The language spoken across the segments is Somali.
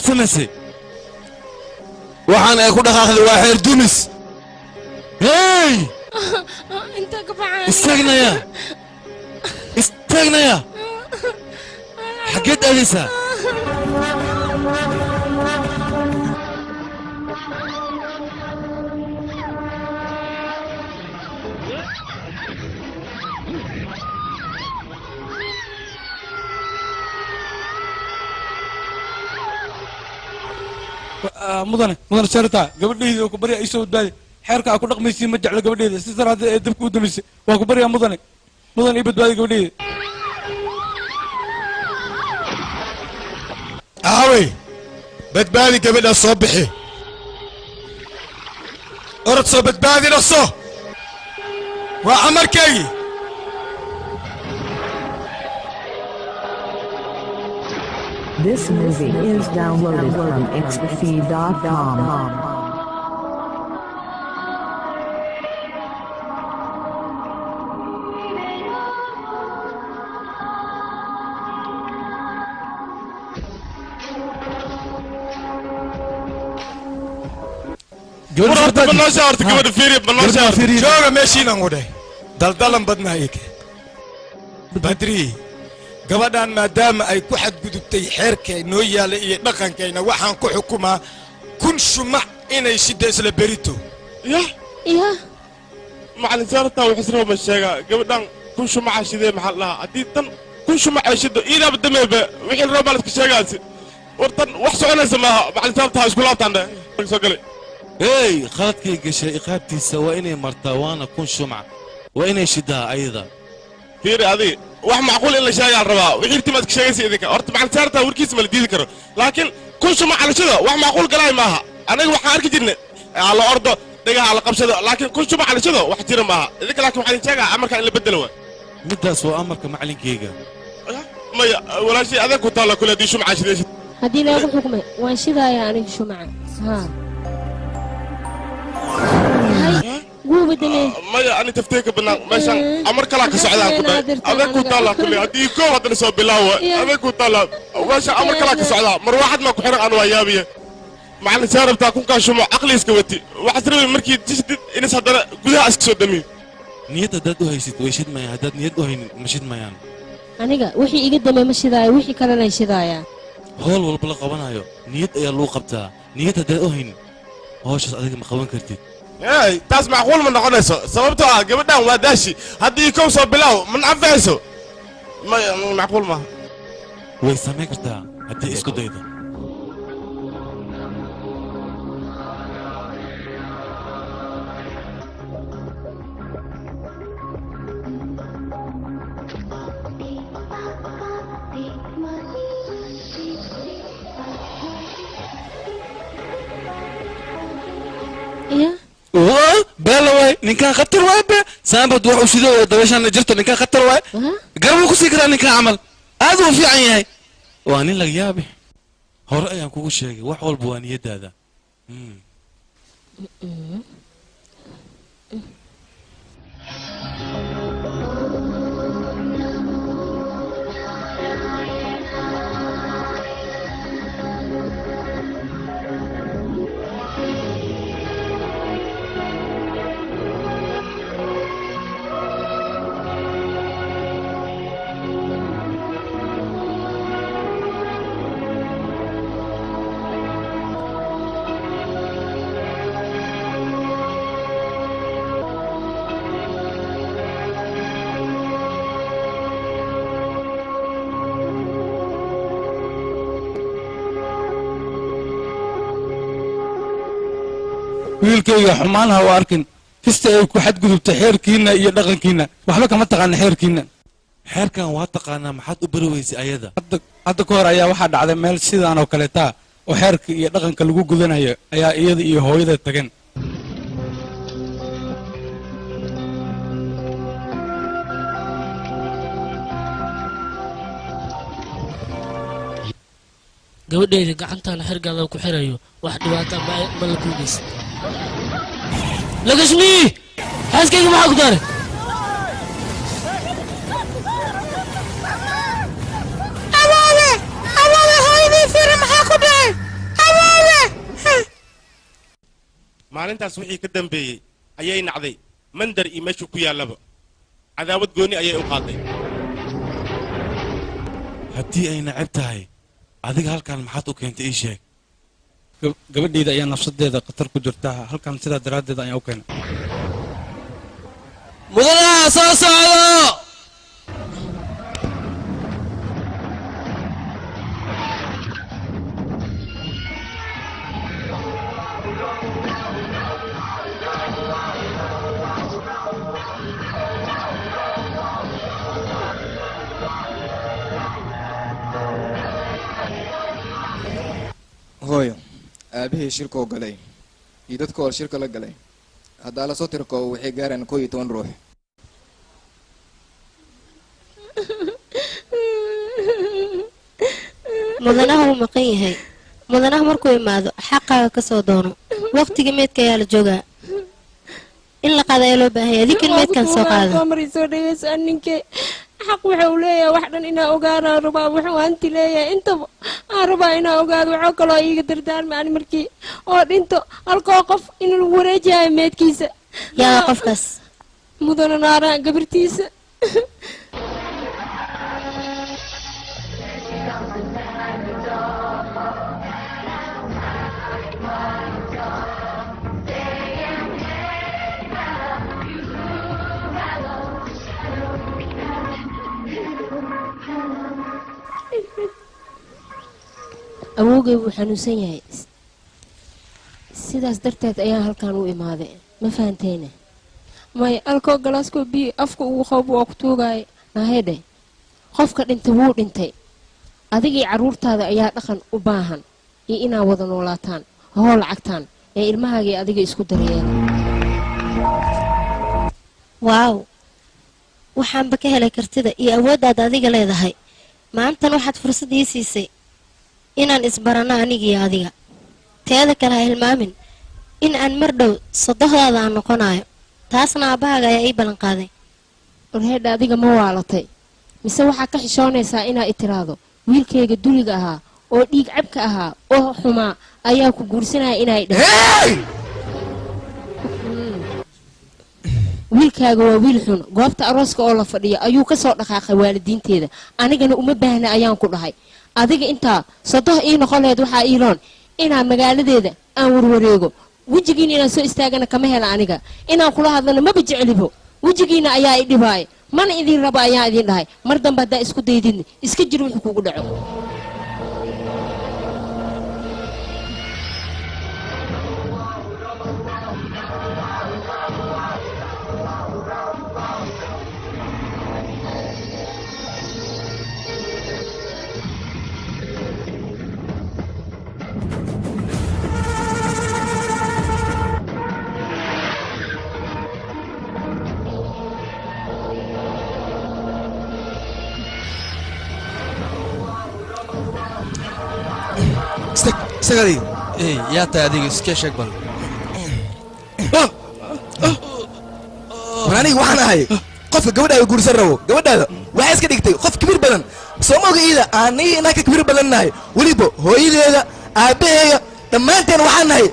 سمسي وحنا يكون أخذ واحد دمس هاي انت قبعان استغنى يا حقيت أليسا مدن شرطة قبل لي وكبري أي سود بالي حركة أكون رقم يسمى جعل قبل لي سيصير هذا دبك ودمس وكبري مدن يبد بالي قبل لي عاوي بدبالي قبل الصبحي ارتصو بدبالي نصو وعمر كي This movie is downloaded from xfeed.com. بالله شارت قبل فيري بالله شارت جوغا ماشينا غودي دلدلن بدنا هيك بدري gabadhan maadaama ay ku xadgudubtay xeerkeena oo yaala iyo dhaqankeena waxaan ku xukumaa kun shumac inay shida isla berito يا macallin saarta wuxuu isna ma sheega gabadhan kun shumac shidee maxaa lahaa hadii tan kun shumac shido ila badameyba wixii roob la iska sheegaasi wartan wax soconaysa maaha macallin saarta isku laabtaan soo galay hey khaladkii gashay iqaabtiisa waa inay martaa waana kun shumac waa inay shidaa ayada fiiri adii wax macquul in la sheegaa rabaa wixii timaad ka sheegaysa idinka horta macallin saarta warkiisa ma la diidi karo laakiin kun shumac calashada wax macquul galay maaha aniga waxaan arki jirnay la ordo دقها على قبضة لكن كل شو على شذا واحد تيرم معها ذيك لكن واحد ينتجع عمرك اللي بدلوه مدرس وأمرك معلن كيجا ما ولا شيء هذا كنت الله كل دي شو معاه شذا هدي لا يقول حكمه وان شذا يعني شو معه ها هاي قو بدني ما أنا تفتكر بنا ماشان عمرك لا كسعدان كده هذا كنت الله كل هدي كو هذا نسوي بلاوة هذا كنت الله ماشان عمرك لا كسعدان مر واحد ما كحرق أنا ويابيه معلن سارب تاكون كاشوم عقلي اسكوتي وحسرني مركي تشدد إنس هذا جودها أسكسو دمي نيت دادو هيسيت ويشد ما يهدد نيت وهين مشيد ما يعني أنا وحي يقدم مشي ذا وحي كلنا يشي ذا هول والبلا قبنا يو نيت يا لو قبتها نيت دادو هين هوش أصدق ما قبنا كرتي إيه تسمع قول من نقولسه سببته قبلنا وما داشي هدي يكون صوب بلاو من عفاسه ما معقول ما ويسمع كرتها هدي اسكو دايدا بلا نكان خطر واي سامبد وحو شدو دوشان جرتو نكان خطر واي قربو كسي كرا نكان عمل هذا في عيني واني لك يابي هو رأيان كوكو شيغي wax walba waa niyadaada wiilkayga xumaanaha waa arkin kasta ay ku xadgudubtay xeerkiina iyo dhaqankiina waxba kama taqaan xeerkiina xeerkan waa taqaanaa maxaad u bari weysay ayada hadda ka hor ayaa waxaa dhacday meel sidaan oo kaleeta oo xeerka iyo dhaqanka lagu gudanayo ayaa iyada iyo hooyada tageen gabadheeda gacantaana xergaada ku xirayo wax dhibaato ma la kulmaysid lagashmi xaaskayga maxaa ku daaray abaale hooyadii fira maxaa ku dhacay maalintaas wixii ka dambeeyey ayay nacday mandar iyo meeshu ku yaallaba cadaawad gooni ayay u qaaday haddii ay nacab tahay adiga halkan maxaad u keentay ii sheeg gabadhayda ayaa nafsadeeda khatar ku jirta halkan sidaa daraaddeed ayaan u keenay mudanaha soo socdo hooyo aabihii shirkoo galay iyo dadka oo shirka la galay haddaa lasoo tirkoo waxay gaaraan 11 ruux mudanaha wuu maqan yahay mudanaha markuu imaado xaqaaga ka soo doono waqtigii meedka ayaa la joogaa in la qaada ayaa loo baahan yahay adinkan meedkan soo qaada soo dhageysa ninkee xaq wuxuu leeyahay wax dhan inaa ogaanaa rabaa wuxuu hanti leeyahay intaba aan rabaa inaa ogaado waxoo kaloo iiga dardaarma ani markii oo dhinto halkoo qof in lagu wareejiyayo meedkiisa yaa qofkaas mudana naaraan gabartiisa awoogay wuu xanuunsan yahay sidaas darteed ayaan halkan u imaaday ma fahanteena maya alkoo galaaskoo biyo afka ugu qoob waa ku tuugaya nahedhe qofka dhintay wuu dhintay adigii carruurtaada ayaa dhaqan u baahan iyo inaa wada noolaataan hoo lacagtaan ee ilmahaagii adiga isku daryeela waaw waxaanba ka helay kartida iyo awooddaad adiga leedahay maantan waxaad fursad ii siisay inaan isbarano anigiiyo adiga teeda kale ha hilmaamin in aan mar dhow sodohdaada aan noqonayo taasna aabbahaaga ayaa ii ballanqaaday warheedha adiga ma waalatay mise waxaa ka xishoonaysaa inaa i tiraahdo wiilkayga duliga ahaa oo dhiig cabka ahaa oo xumaa ayaa ku guursanaya inay dhahay wiilkaaga waa wiil xun goobta arooska oo la fadhiya ayuu ka soo dhaqaaqay waalidiinteeda anigana uma baahna ayaan ku dhahay adiga intaa sodoh ii noqon laheed waxaa iiloon inaa magaaladeeda aan warwareego wejigiina inaan soo istaagana kama hela aniga inaan kula hadlana maba jeclibo wejigiina ayaa i dhibaaya mana idin raba ayaan idin dhahay mar dambe haddaa isku daydidna iska jir wuxuu kugu dhaco استقري ايه يا تادي اسكيش اكبر وراني waxaan ahay qofka gabadha guursan rabo gabadhaada waxa iska dhigtay qof kibir badan Soomaaliga ida aanay inaka kibir badan nahay waliba hooyadeeda aabaheega dhamaanteen waxaan nahay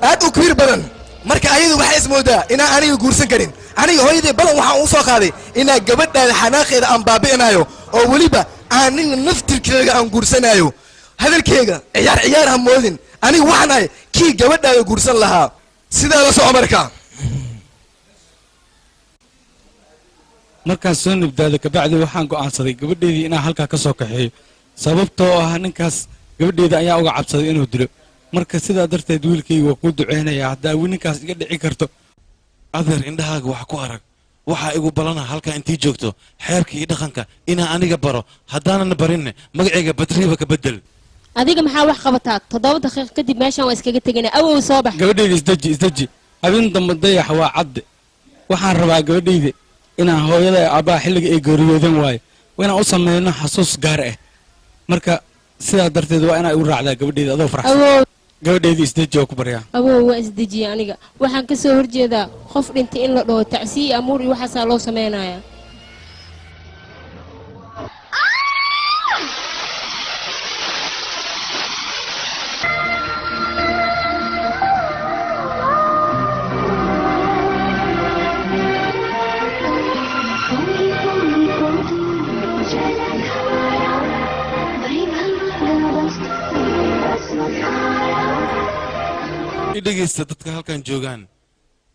aad u kibir badan marka ayadu waxa ismoodaa inaan aniga guursan karin aniga hooyadeeda balan waxaan u soo qaaday inaan gabadhaada xanaaqeeda aan baabi'inayo oo waliba aanin naftirkeega aan guursanayo hadalkeega ciyaar ha moodin aniga waxaan ahay kii gabadhaada guursan lahaa sidaa la soco markaan soo nabdaado kabacdi waxaan go'aansaday gabadheedii inaan halkaa ka soo kaxeeyo sababtoo ah ninkaas gabadheeda ayaa uga cabsaday inuu dilo marka sidaa darteed wiilkayga waa kuu duceynayaa haddaa ninkaas iga dhici karto adeer indhahaaga wax ku arag waxaa igu balana halkaa intii joogto xeerka iyo dhaqanka inaan aniga baro haddaanana barinne magacayga badriiba ka bedel adiga maxaa wax qabataa 7 daqiiq kadib meeshaan waa iskaga teganaa awow soo bax gabadhayda isdaji habeen dambe dayax waa cadde waxaan rabaa gabadhayda inaan hooyada aabbaha xilliga ay geeriyoodan waayo waa inaan u sameyno xasuus gaar ah marka sidaa darteed waa inaa igu raacdaa gabadhayda adoo faraxsan gabadhayda isdaji oo ku baryaa awow waa isdajiye aniga waxaan ka soo horjeedaa qof dhintay in la dhaho tacsiyi amuur iyo waxaasaa loo sameynayaa dhegaysta dadka halkan joogaan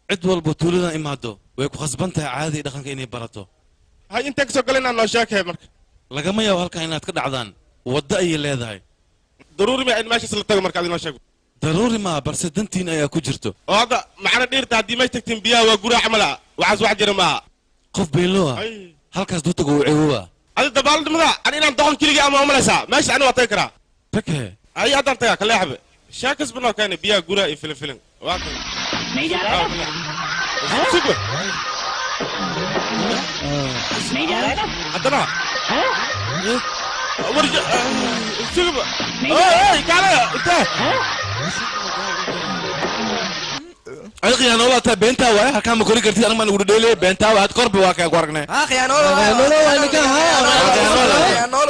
cid walba tuuladan imaado way ku khasban tahay caadada dhaqanka inay barato hay intee ka soo galayna noo sheekay marka lagama yaabo halkan inaad ka dhacdaan wadda ayay leedahay daruuri ma in meeshaas la tago marka adinoo sheego daruuri ma balse dantiin ayaa ku jirto oo hadda macna dhiirta haddii meesha tagtiin biyaha waa guraa camala waxaas wax jira maaha qof beeloo ah halkaas duu tago uu cewowa adi dabaaldhimada an inaan doqon keligii ama umalaysaa meesha ani waa tagi karaa take hay haddaan tagaa kaleexbe sheekas banoo keena biyaha guraa iyo filifilin waa kan haddana ورجع سيبا اي كاله انت اخي انا والله بنتا واي halkaan ma kori kartid aniga ma ugu dheelay benta waad qorbi waa ka qorgnay akhi ana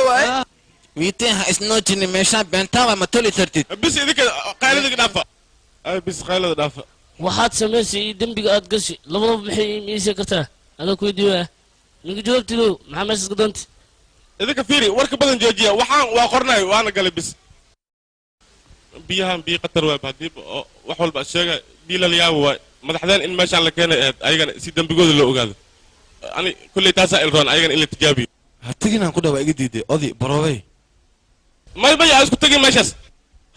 waay wiite ha isnoojin meesha benta waa ma toli tartid bis idinka qaylada dhaafa ay bis qaylada dhaafa waxaad samaysay dambiga aad gashi labadaba maxay miisay kartaa ana ku diiwa niga jawaabtido maxaa meesha ka doonti idinka fiiri warka badan joojiya waxaan waa qornay waana galay bis biyahan biyo qatar waa baadib wax walba sheega diilal yaa waa madaxdeen in meeshaan la keenay ayagana si dambigooda loo ogaado ani kulli taasa ilroon ayagana in la tijaabiyo ha tagin aan ku dhawa iga diiday odi baroobay may isku tagin meeshaas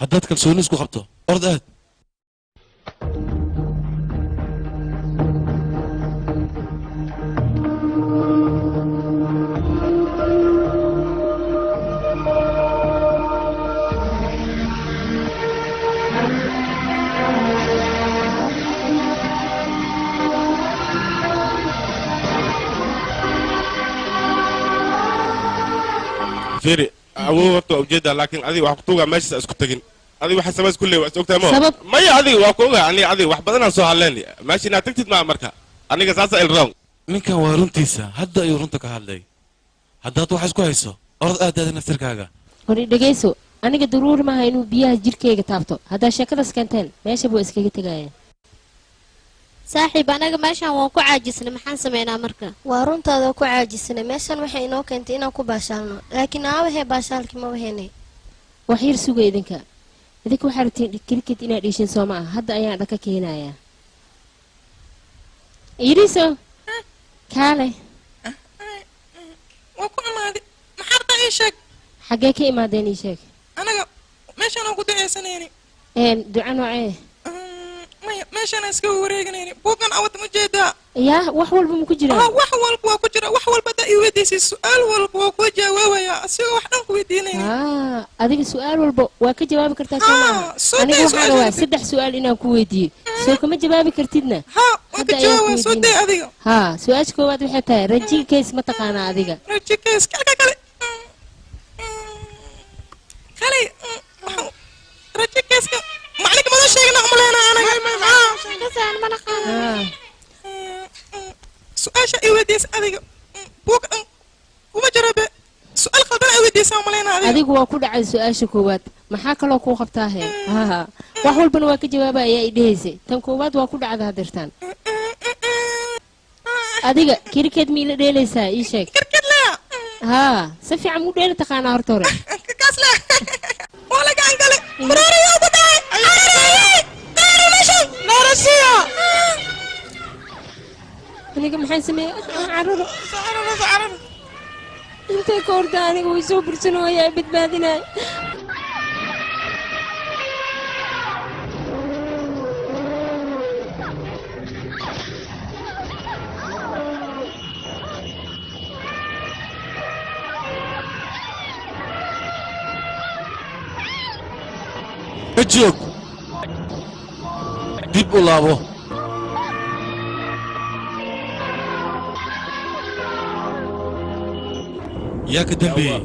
haddaad kalsooni isku qabto ord aad فيري أبوه وجدة لكن هذه وحكتوها ماشي اسكت تجين هذه واحد سماس كله واسكت ما ما هي هذه وحكوها يعني هذه واحد بدنا نسوها لاني ماشي ناتكتت مع مركها أنا قصاصة الرام ninkan waa runtiisa hadda ayuu runta ka hadlay haddaad wax isku hayso orod aadaada naftirkaaga hore dhegayso aniga daruuri maaha inuu biyaha jirkeyga taabto haddaa sheekadaas keenteen meesha buu iskaga tegaya saaxiib anaga meeshaan waan ku caajisnay maxaan sameynaa marka waa runtaada ku caajisnay meeshan waxay inoo keentay inaan ku baashaalno laakiin aawahee baashaalkii ma waheynay wax yar suga idinka waxaa rabtiin kirikid inaad dhiishin soo ma ah hadda ayaan dhaka keenayaa iriso kaale waa ku imaaday maxaarta ii sheeg xaggee ka imaadeen ii sheeg anaga meeshaan aan ku duceysanayni duca noocee maya meeshaan aan iska wareeganayni buugan awad ma jeedaa yaa wax walba ma ku jiraa wax walba waa ku jira wax walba daa ii weydiisay su-aal walba waa ku jawaabaya asigoo wax dhan ku weydiinayni adiga su-aal walba waa ka jawaabi kartaa soo maaha aniga waxaa rabaa 3 su-aal inaan ku weydiiyo soo kama jawaabi kartidna waa ka jawaaba soo day adiga su-aasha koowaad waxay tahay rajiga keys ma taqaanaa adiga rajiga keys kale rajiga keeska macallinka mada sheegna umaleena anaga su-aasha ay weydiisa adiga buug dhan kuma jarabe su-aal qaldan ay weydiisa umaleena adigu waa ku dhacay su-aasha koowaad maxaa kaloo kuu qabtaa he wax walbana waa ka jawaaba ayaa i dhehaysay tan koowaad waa ku dhacda hadirtaan adiga kirikeed miila dheelaysaa ii sheeg si fiican muu dheeli taqaanaa horta hore waa la gacan gale maraarayaa ugu dhacay naarasiya aniga maxaan sameeyey cararo intay ka horta aniga way soo bursanooyaa badbaadinaya joog dib u laabo yaa ka dambeeyey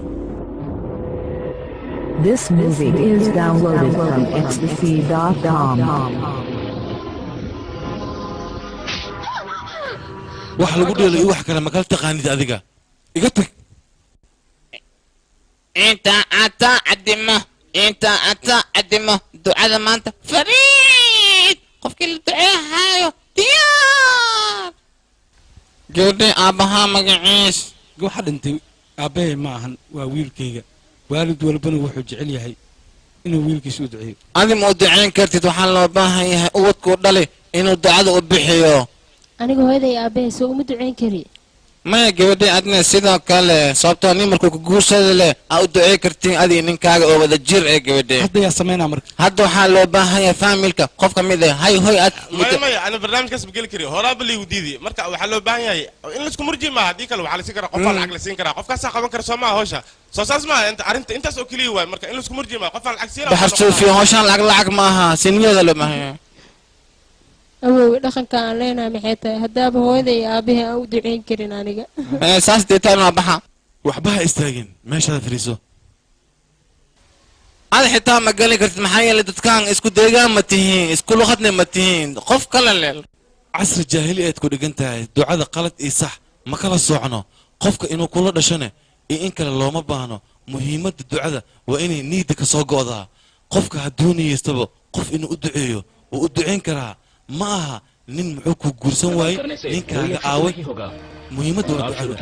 This movie is downloaded from xdc.com. wax lagu dheelay wax kale ma kala taqaanid adiga iga tag inta cadimo ducada maanta fariid qofkii la duceehayo diyaar gabadhay aabbahaa magaciis waxa dhintay aabbahay ma ahan waa wiilkayga waalid walbana wuxuu jecel yahay inuu wiilkiisa u duceeyo adi ma u ducayn kartid waxaan loo baahan yahay ubadkuu dhali inuu ducada u bixiyo aniga hooyaday aabahay soo uma ducayn kari maya gabadhay adna sidoo kale sababtoo nin markuu ku guursada leh aa u ducey kartiin adiga ninkaaga oo wada jir ee gabadhay hadda yaa samaynaa marka hadda waxaa loo baahan yahay faamilka qof ka mid ah hay hoy aad maya ana barnaamijkaas ma geli kari horaaba liigu diidi marka waxaa loo baahan yahay in laisku murji maaha haddii kale waxaa la siin karaa qofaa lacag la siin karaa qofkaasaa qaban kara soo maaha hawsha soo saas maaha arrinta intaas oo keliya waay marka in laisku murji maaha qofaa lacag siina baxar suufiya hawshaan lacag maaha siniyada loo baahan yahay awoowe dhaqanka aan leenahay maxay tahay haddaaba hooyaday iyo aabahay aan u ducayn karin aniga saas deetaan waa baxa waxba ha istaagin meeshaada fariiso ada xitaa ma gali kartid maxaa yeelay dadkaan isku deegaan ma tihiin isku luqadna ma tihiin qof kale leel casri jaahili aad ku dhigan tahay ducada qalad iyo sax ma kala soocno qofka inuu kula dhashane iyo in kale looma baahno muhiimadda ducada waa inay niida ka soo go'daa qofka hadduu niyeystaba qof inuu u duceeyo wuu u ducayn karaa ma aha nin muxuu ku guursan waayey ninkaaga aaway muhiimadda waa ducada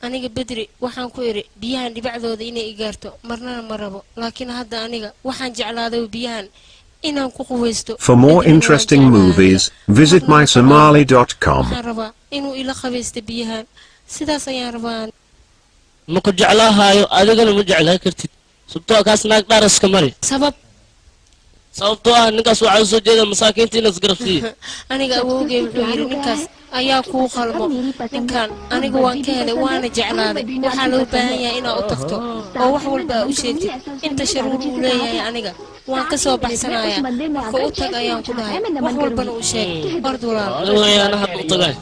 aniga bedri waxaan ku iri biyahan dhibacdooda inay igaarto marnana ma rabo laakiin hadda aniga waxaan jeclaaday biyahan inaan ku quweysto For more interesting movies, visit mysomali.com. waxaan rabaa inuu ila qabeysto biyahan sidaas ayaan rabaa ma ku jeclaahayo adigana ma jeclaa kartid sababtoo kaas naag dharaska mari sababtoo ah ninkaas waxaa soo jeeda masaakiinta inaad isgarabsiiyo aniga awowgay wuxuu yidhi ninkaas ayaa kuu qalmo ninkan aniga waan ka helay waana jeclaaday waxaa loo baahan yahay inaad u tagto oo wax walba aa u sheegtid inta sharuur uu leeyahay aniga waan ka soo baxsanaya marka u tag ayaan ku dhahay wax walbana u sheeg ord walaal hadda u tagay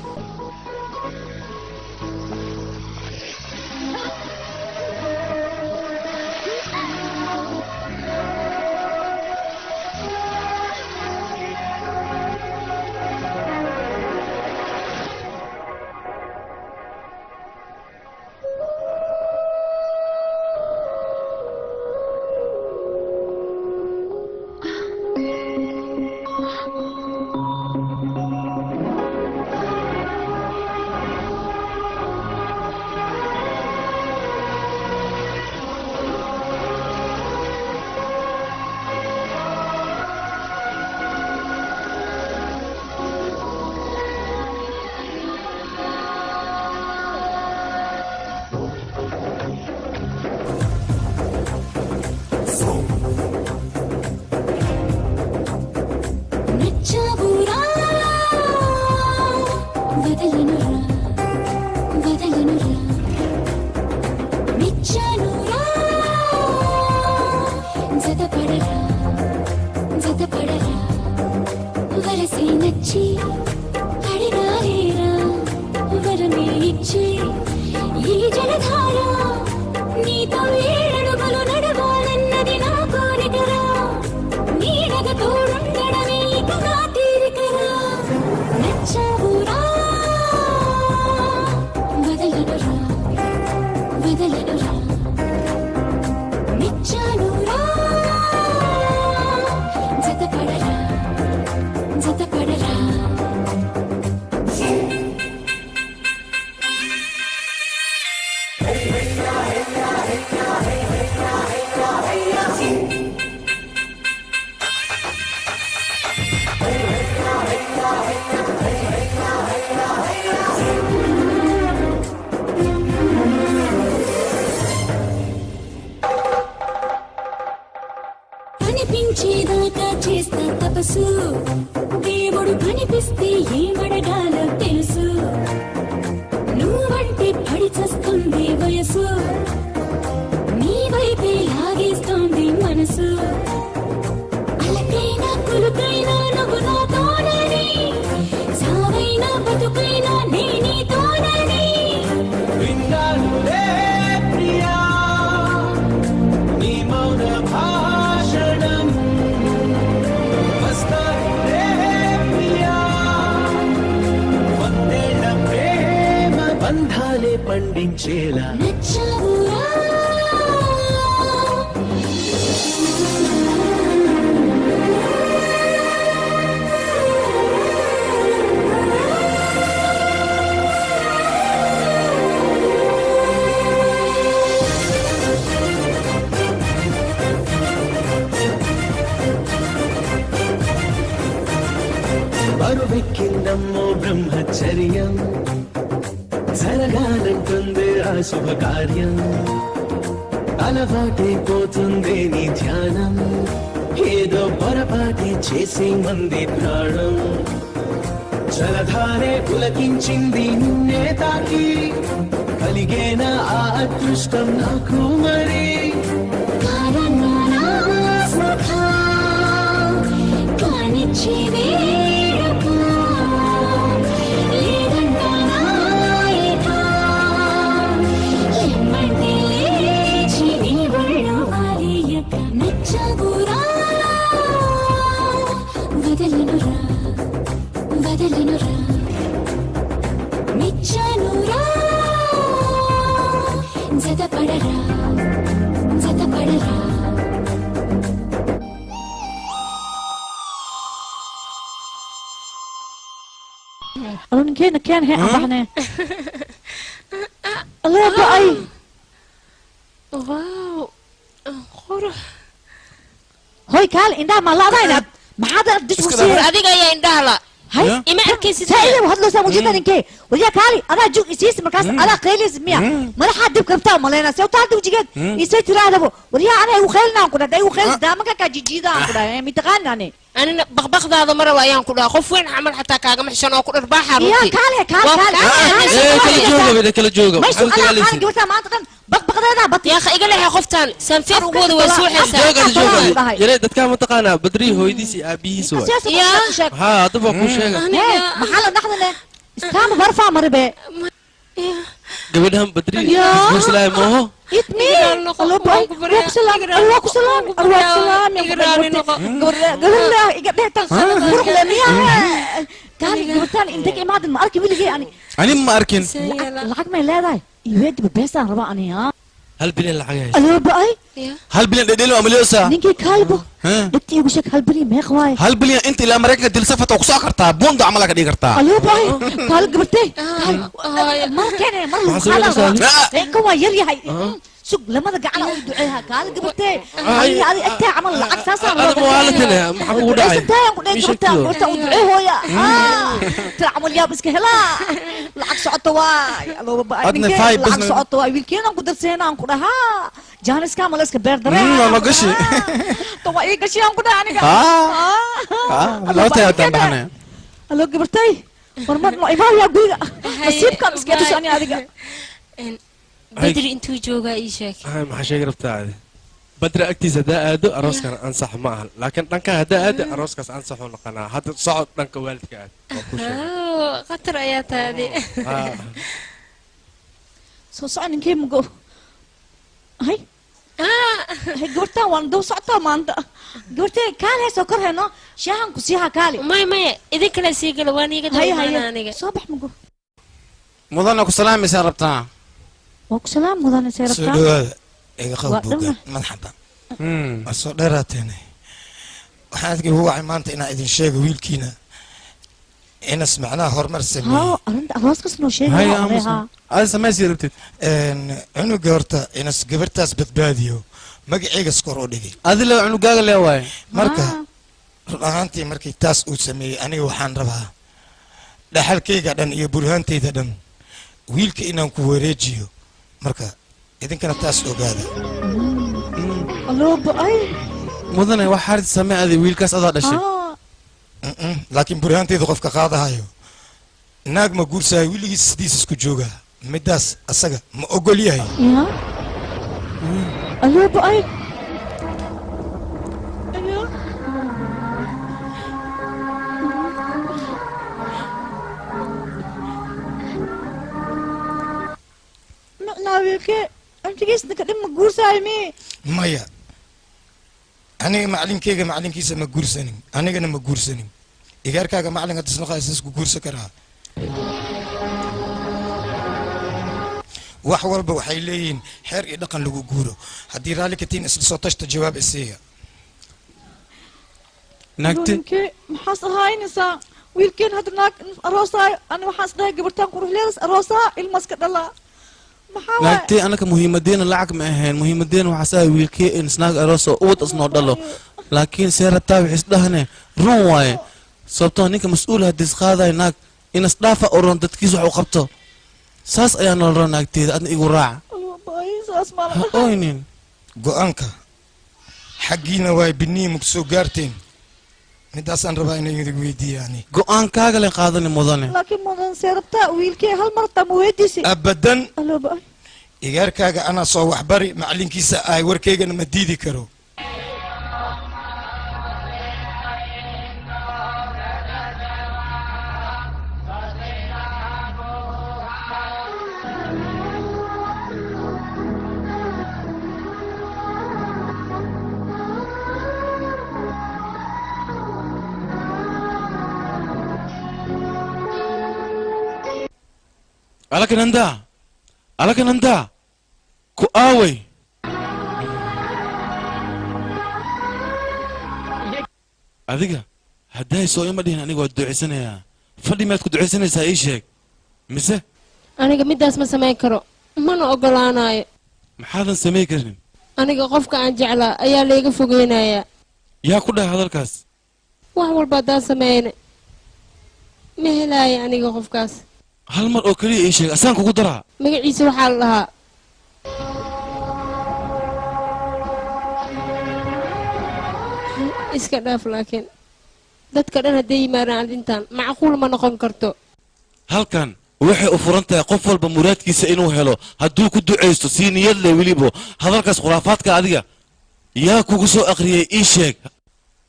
అలకైనా కులుకైనా నువ్వు నాతోనని సావైనా పండించేలా బరువెక్కిందమ్మో బ్రహ్మచర్యం జరగాలంటుంది ఆ శుభకార్యం అలవాటైపోతుంది నీ ధ్యానం ఏదో పొరపాటి చేసి మంది ప్రాణం జలధారే పులకించింది నిన్నే తాకి కలిగేన ఆ అదృష్టం నాకు మరి أظن كان هي أبعنا الله يبقى أي واو خرا هاي كال إندا ما لا ضاينا ما حدا قديش وصير أديك يا إندا لا هاي إما أركيس سائل وهذا سامو جدا إنكي ويا كالي أنا جو إسيس مركز أنا قيل زميا ما راح أدب كفتة مالنا سوى تعدو جيجد يسوي ترى هذا ويا أنا وخيلنا كنا ده وخيل دامك كجيجيدا كنا متغنى أنا بخبخ هذا مرة وياهم كلها خوف وين عمل حتى كاجم محشان أو كل رباحة يا كالي كل جوجا ما يسوي أنا قلت ما أنت بخبخ هذا بط يا أخي قال لي يا خوفتان سنفير وجود وسوي جوجا يا ريت كان متقنا بدري هو يديسي أبيه سوى يا ها طبعا كل شيء محل نحن استام برفع مربى قبلهم بدري بس لا ما هو يتمي الله باي الله سلام الله سلام الله سلام يا قبل لا يقبل تنصر لميا كان قبلتان انتك ما ما اركي ويلي يعني أنا ما أركن الحق ما لا ذا يود ببيسان ربعني ها هل بلين الحاجة الله باي هل بلين دليل أمليوسا نيجي كالبو دتي وشك هل بلين ما خواي هل بلين أنت لا مريكا دل سفة وقصا كرتا بوند عملك دي كرتا الله باي قال قبلتي ما كان مرة خلاص كوا يلي هاي سوق لما ذا قعنا ودعيها قال قبلتي هذه أنت عمل العكس أصلا هذا مو حالتنا محمود عاي قلت ودعيه يا تعمل يا بس كهلا العكس عطواي الله باي العكس عطواي ويلكين أنا قدرت سينا أنكر ها جانس كامل اسك بير دري ما قشي تو اي قشي أنكر أنا لا تهتم بحنا الله قبلتي ورمت ما يبغى يقول نصيب كان اسك بس أنا هذا بدري انتو جوجا ايشك هاي ما حشي قربت هذا بدري اكتي زدا ادو اروس كان انصح معها لكن دنك هدا ادو اروس كاس انصح ونقنا هذا صعد دنك والدك خطر ايات هذه سو صعد كيف مقو هاي هاي قرتا وان دو صعدتا ما انت قرتي كان هي سكر هنا شاهن كسيها كالي ما اذا كلا سيقل واني قد هاي صبح مقو مضنك سلام يا ربطان وكسلام مدن سيرفتا سودو إيجا خبوجا مرحبا الصدراتني وحاسك هو عمانت إن إذن شيء ويلكينا إن سمعناه هرمر سمي أنت أراس كسنو شيء هاي أمس هذا سمع سيربتي إنه جورتا إن سجبرتاس بتباديو ما جيجا سكرو دقي هذا لو عنو جاga له واي مركا رهانتي مركي تاس وسمي أنا وحان ربها ده حلقي قدن يبرهانتي دن ويلك إنهم كوريجيو marka idinkana taas ogaada الله باي mudane wax xarid sameeyay wiilkaas adaa dhashay laakiin burhaanteedu qofka qaadahayo naag ma guursaay wiligiis sidiis isku jooga midaas asaga ma ogol yahay ya الله باي ناويك أنت كيس نكلم مجور سايمي مايا أنا معلم كيجا معلم كيس مجور سنين أنا جنا مجور سنين إيجار كاجا معلم هتسنخ أساس مجور سكرها wax walba waxay leeyihiin xeer iyo dhaqan lagu guuro haddii raalli ka tihiin isla soo tashta jawaab isiiya naagti maxaas ahaynaysaa wiilkeen hadda naag aroosaay ani waxaas dhahay gabartaan quruxleedas aroosaa ilmaska dhalaa maxaa naagti anaka muhiimadeena lacag ma ahayn muhiimadeena waxaas ahay wiilkee in snaag arooso ubad isnoo dhalo laakiin seerataa wixis dhahne run waaye sababtoo ninka mas-uul haddii isqaadayo naag in isdhaafa oron dadkiis wax u qabto saas ayaa noloro naagteeda adna igu raaca ha oynin go-aanka xaggiina waay binnihi maku soo gaarteen midaasaan rabaa inay idin weydiiyaani go-aankaaga len qaadani mudane laakiin mudan seerabtaa wiilkee hal mar taa ma weydiisi abadan igaarkaaga anaa soo waxbari macalinkiisa ahay warkaygana ma diidi karo alakananda ku aaway adiga hadday soo ima dhihin aniga waad duceysanayaa fadhi maad ku duceysanaysaa ii sheeg mise aniga midaas ma samayn karo mana ogolaanayo maxaadan samayn karin aniga qofka aan jeclaa ayaa layga fogeynayaa yaa ku dhahay hadalkaas wax walba haddaan sameeyne ma helaayo aniga qofkaas hal mar oo keliya ii sheeg asaan kugu daraa magaciisa waxaa la dhahaa iska dhaaf laakiin dadka dhan hadday yimaadaan arrintan macquul ma noqon karto halkan waxay u furan tahay qof walba muraadkiisa inuu helo hadduu ku ducaysto sii niyad leh weliba hadalkaas khuraafaadka adiga yaa kugu soo akhriyey ii sheeg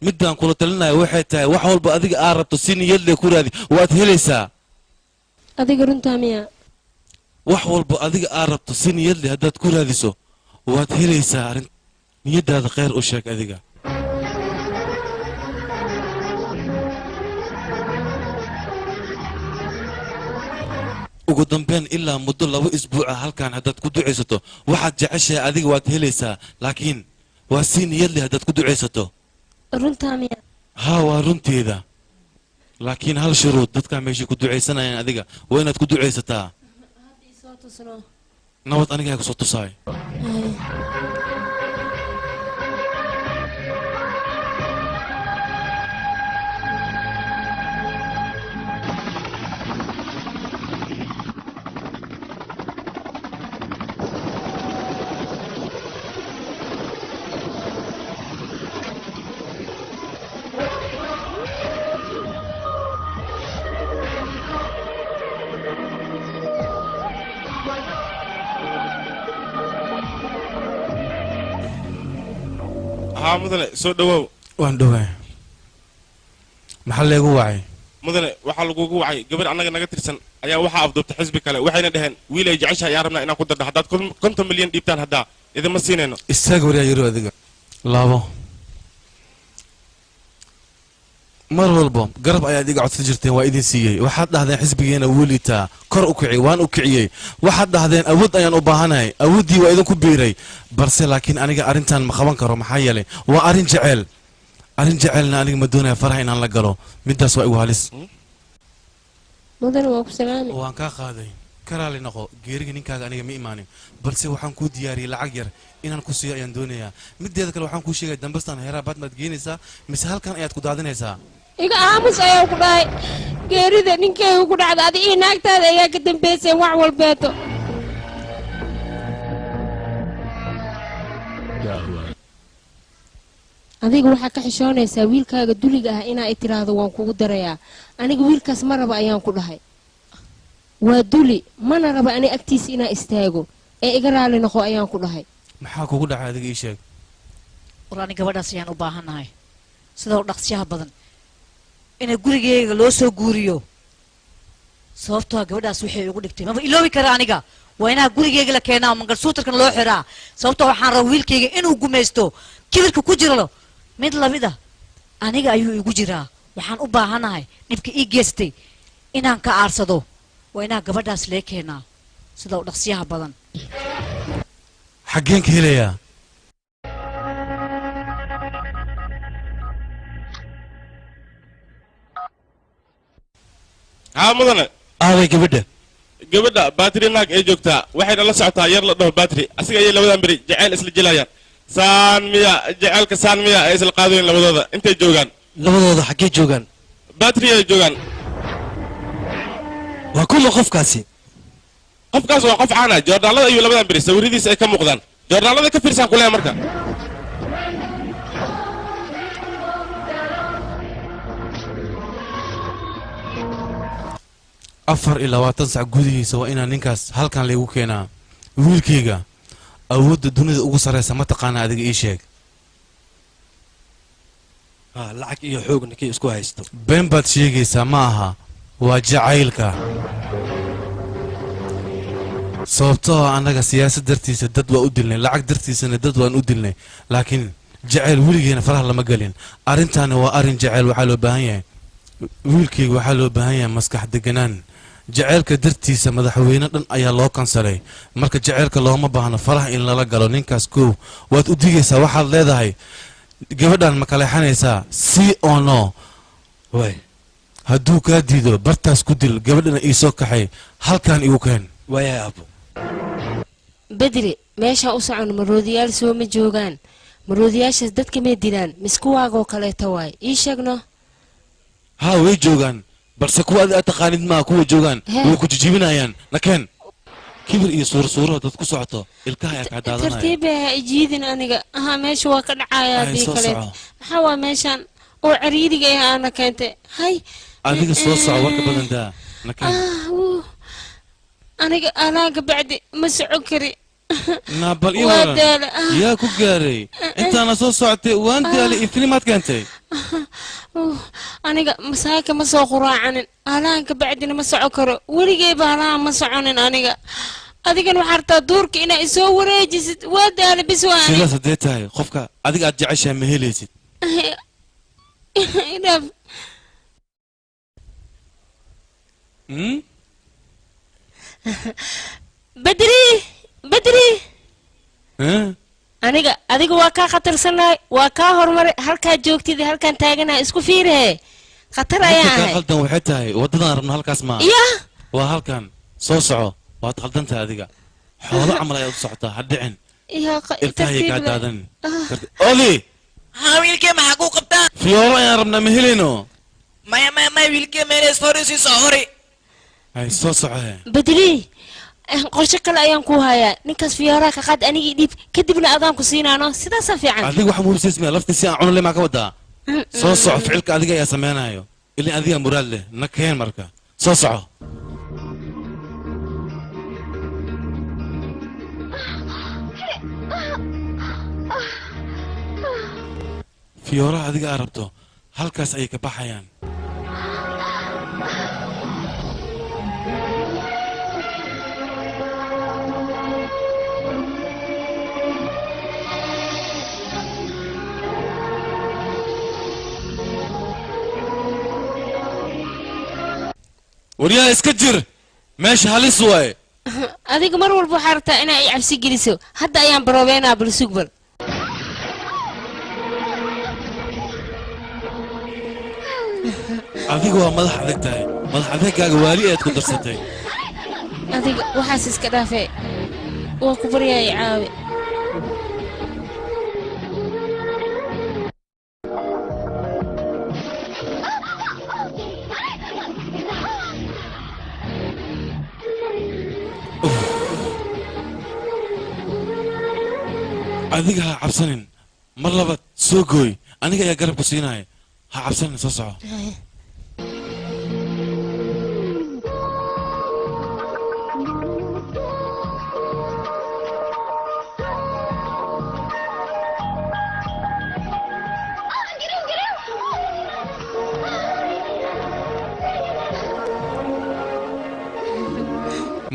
midaan kula talinaya waxay tahay wax walba adiga aad rabto si niyad leh ku raadi waad helaysaa adiga runtaa miya wax walba adiga aad rabto si niyad leh haddaad ku raadiso waad helaysaa arrin niyaddaada kheyr u sheeg adiga ugu dambeyn ilaa muddo 2 isbuuca halkan haddaad ku ducaysato waxaad jeceshahay adiga waad helaysaa laakiin waa si niyad leh haddaad ku ducaysato runtaa miya haa waa runteeda laakiin hal shuruud dadkaa meeshay ku ducaysanayaan adiga waa inaad ku ducaysataa nabad anigaa kusoo tusaay ها مدن سو دواو waan dhowaa maxaa leegu wacay mudane waxa lagugu wacay gabar anaga naga tirsan ayaa waxa afduubta xisbi kale waxayna dhaheen wiil ay jeceshahay ayaa rabnaa inaan ku darno haddaad 50 milyan dhiibtaan haddaa idima siinayno isaga wariyaa yaro adiga laabo mar walba garab ayaad iga codsan jirteen waa idin siiyey waxaad dhahdeen xisbigeena wuu liitaa kor u kiciyey waan u kiciyey waxaad dhahdeen awood ayaan u baahanahay awooddii waa idinku biiray balse laakiin aniga arrintan ma qaban karo maxaa yeelay waa arrin jecelna aniga ma doonaya faraha inaan la galo midaas waa igu halis mudane waa ku salaami waan kaa qaaday karaali noqo geeriga ninkaaga aniga ma imaanin balse waxaan kuu diyaariyey lacag yar inaan ku siiyo ayaan doonayaa mideeda kale waxaan kuu sheegaya dambastan heeraa baad maad geenaysaa mise halkan ayaad ku daadinaysaa iga aamus ayaa ku dhahay geerida ninkeyga ku dhacda adi ii naagtaada ayaa ka dambaysay wax walbeeto adiga waxaa ka xishoonaysaa wiilkaaga duliga ah inaa i tiraahdo waan kugu darayaa aniga wiilkaas ma raba ayaan ku dhahay waa duli mana raba ani agtiisa inaa istaago ee iga raali noqo ayaan ku dhahay maxaa kugu dhacay adiga ii sheeg war ani gabadhaas ayaan u baahannahay sidoo dhaqsiyaha badan inay gurigeyga loo soo guuriyo sababtoo gabadhaas waxay ugu dhigtay maba iloobi kara aniga waa inaa gurigeyga la keenaa mangalsuutarkan loo xiraa sababtoo waxaan rabaa wiilkayga inuu gumaysto kibirka ku jiro mid lamida aniga ayuu igu jiraa waxaan u baahanahay dhibka ii geystay inaan ka aarsado waa inaa gabadhaas lee keenaa sidoo dhaqsiyaha badan حقين كهليا ها مدن وي قبدا gabadha battery naag ay joogtaa waxayna la socotaa yar la dhaho battery asiga ay labadan bari jacayl isla jilayaan saan miya jacaylka saan miya ay isla qaadeen labadooda intay joogaan labadooda xaggee joogaan battery ay joogaan waa kuma qofkaasi waa qof caana joornaalada ayuu labadan bari sawiradiisa ay ka muuqdaan joornaalada ka fiirsan ku leeyahay marka afar iyo 20 sac gudihiisa waa inaan ninkaas halkan lagu keenaa wiilkayga awoodda dunida ugu sareysa ma taqaana adiga ii sheeg lacag iyo xoog ninkii isku haysto been baad sheegaysaa ma aha waa jacaylka sababtoo annaga siyaasad dartiisa dad waa u dilnay lacag dartiisana dad waan u dilnay laakiin jacayl weligeena faraha lama gelin arrintaani waa arrin jacayl waxaa loo baahan yahay wiilkayga waxaa loo baahan yahay maskax deganaan jacaylka dartiisa madaxweyne dhan ayaa loo kansalay marka jacaylka looma baahno faraha in lala galo ninkaas koow waad u digaysaa waxaad leedahay gabadhan ma kaleexanaysaa si oo no way hadduu kaa diido bartaas ku dil gabadhana ii soo kaxay halkan igu keen waaya abo بدري ماشي أوسعون مروديال سو مجوجان مرودياش دتك مدينان مسكواغو كله واي إيشجنا ها وي جوجان بس كوا أتقانيد ما كوا جوجان وكنت جيبنا يان لكن كبر إيه صورة تذكر سعته الكاية كعدادنا ترتيبها يجيدن أنا ها ماشي وكل عادي كله حوا ماشان وعريدي جاي أنا كنت هاي أديك الصوص عورك بدن ده لكن أنا بعد مسعكري نابل إيه يا كوكاري أنت أنا صوص عتي وأنت اللي فيلمات كنتي أنا مساك مسوق راعن أنا بعدنا مسعكر ولي جايب أنا مسعون أنا أديك أنا حرت دورك إن يسوي رجس وده بسواني سيلا صدقتها خوفك أديك أرجعش مهليت بدري aniga adiga waa ka khatarsanay waa ka hormar halka joogtida halkan taagana isku fiiree khatar ayaa ka qaldan waxay tahay wadadan rabna halkaas ma waa halkan soo soco waad qaldanta adiga xoolo amal ay u socotaa hadhicin ilkahay ka daadan oli wiilkee maxaa ku qabtaa fiyooro ayaan rabnaa ma helino maya wiilkee meelay story sii soo hori ay soo soco بدري qorshe kale ayaan ku hayaa ninkaas fiyaaraha ka qaad anigii dhib kadibna adaan ku siinaano sidaas fiican adiga waxa muubsiismay laftiisi aan cuno lema ka wadaa soo soco ficilka adiga ayaa sameeynayo ilaa adiga muraad leh nakeen marka soo soco fiyaaraha adiga aad rabto halkaas ayay ka baxayaan وريا اسكجر ماشي هاليس واي adiga mar walba waxaa rabtaa inaa i cabsi geliso hadda ayaan baroobeynaa balsugbal adiga waa madax adag tahay madax adeegaaga waali aad ku darsatay adiga waxaas iska dhaafee waa ku baryaay caawi adiga ha cabsanin mar labaad soo gooy aniga ayaa garab ku siinaya ha cabsanin soo soco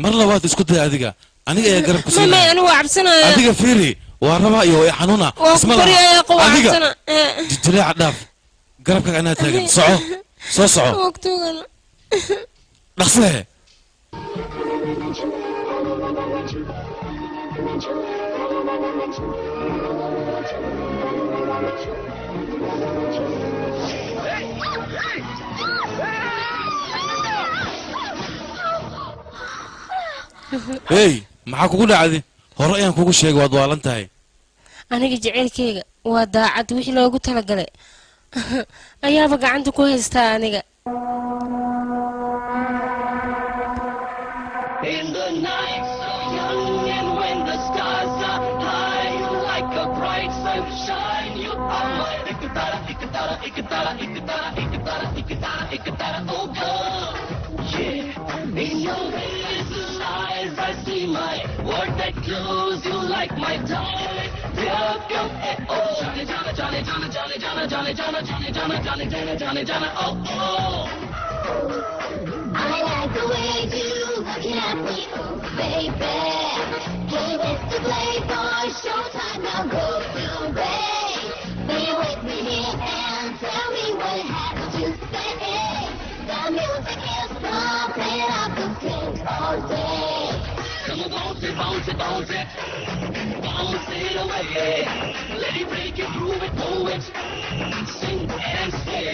mar labaad isku day adiga aniga ayaa garab ku siinaya anigu waa cabsanaya adiga fiiri وربا يو حنونا اسم الله adiga jilaac dhaaf garabka ana taagan soco soo soco waqtigan dhaqsee hey maxaa kugu dhacday hore ayaan kugu sheegay waad waalan tahay aniga jaceylkayga waa daacad wixii loogu talagalay ayaaba gacanta ku haystaa aniga In the night so young and when the stars are high, you like a bright sunshine. You are my ikatara, ikatara, ikatara, ikatara, ikatara, ikatara, ikatara, oh girl. Yeah, in your hazel eyes I see my word that glows. You like my darling. Yeah, oh, Johnny, Johnny, Johnny, Johnny, Johnny, Johnny, Johnny, Johnny, Johnny, Johnny, Johnny, Johnny, Johnny, Johnny, oh, oh. I like the way you looking at me, oh baby. Can't wait to play for showtime. Now go to bed. Be with me here and tell me what happened to say. The music is pumping up the sing all day. Come on, bounce it, bounce it, bounce it. Bounce it away. Let it break it, groove it, move it. Sing and sway.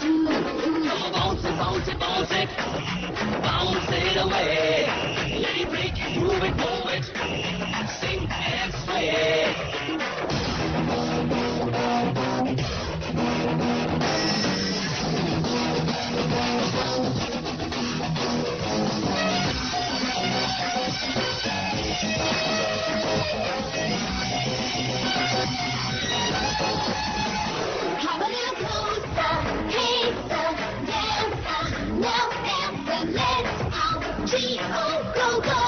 Bounce it, bounce it, bounce it. Bounce it away. Let it break it, move it, move it. Sing and sway. Come a little closer, hey sir, dancer, now dancer, let's out, G.O. go go.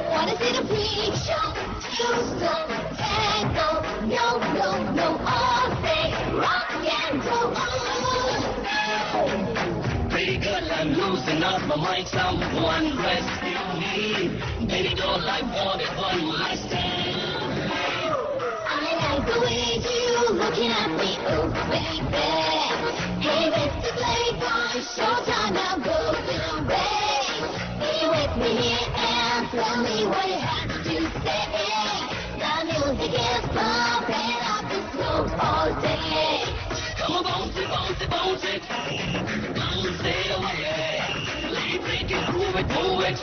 Wanna see the pre-show, Houston, tango, no, no, no, all day, rock and roll. Pretty girl, I'm losing up my mind, someone rescue me. Baby doll, I want it one more time. I like the way you looking at me, oh baby. Hey, it's the playboy showtime, now go to bed. Be with me here and tell me what you have to say. The music is pumping up the slope all day. Come on, bounce it, bounce it, bounce it. Bounce it away. Let it break it, groove it, move it.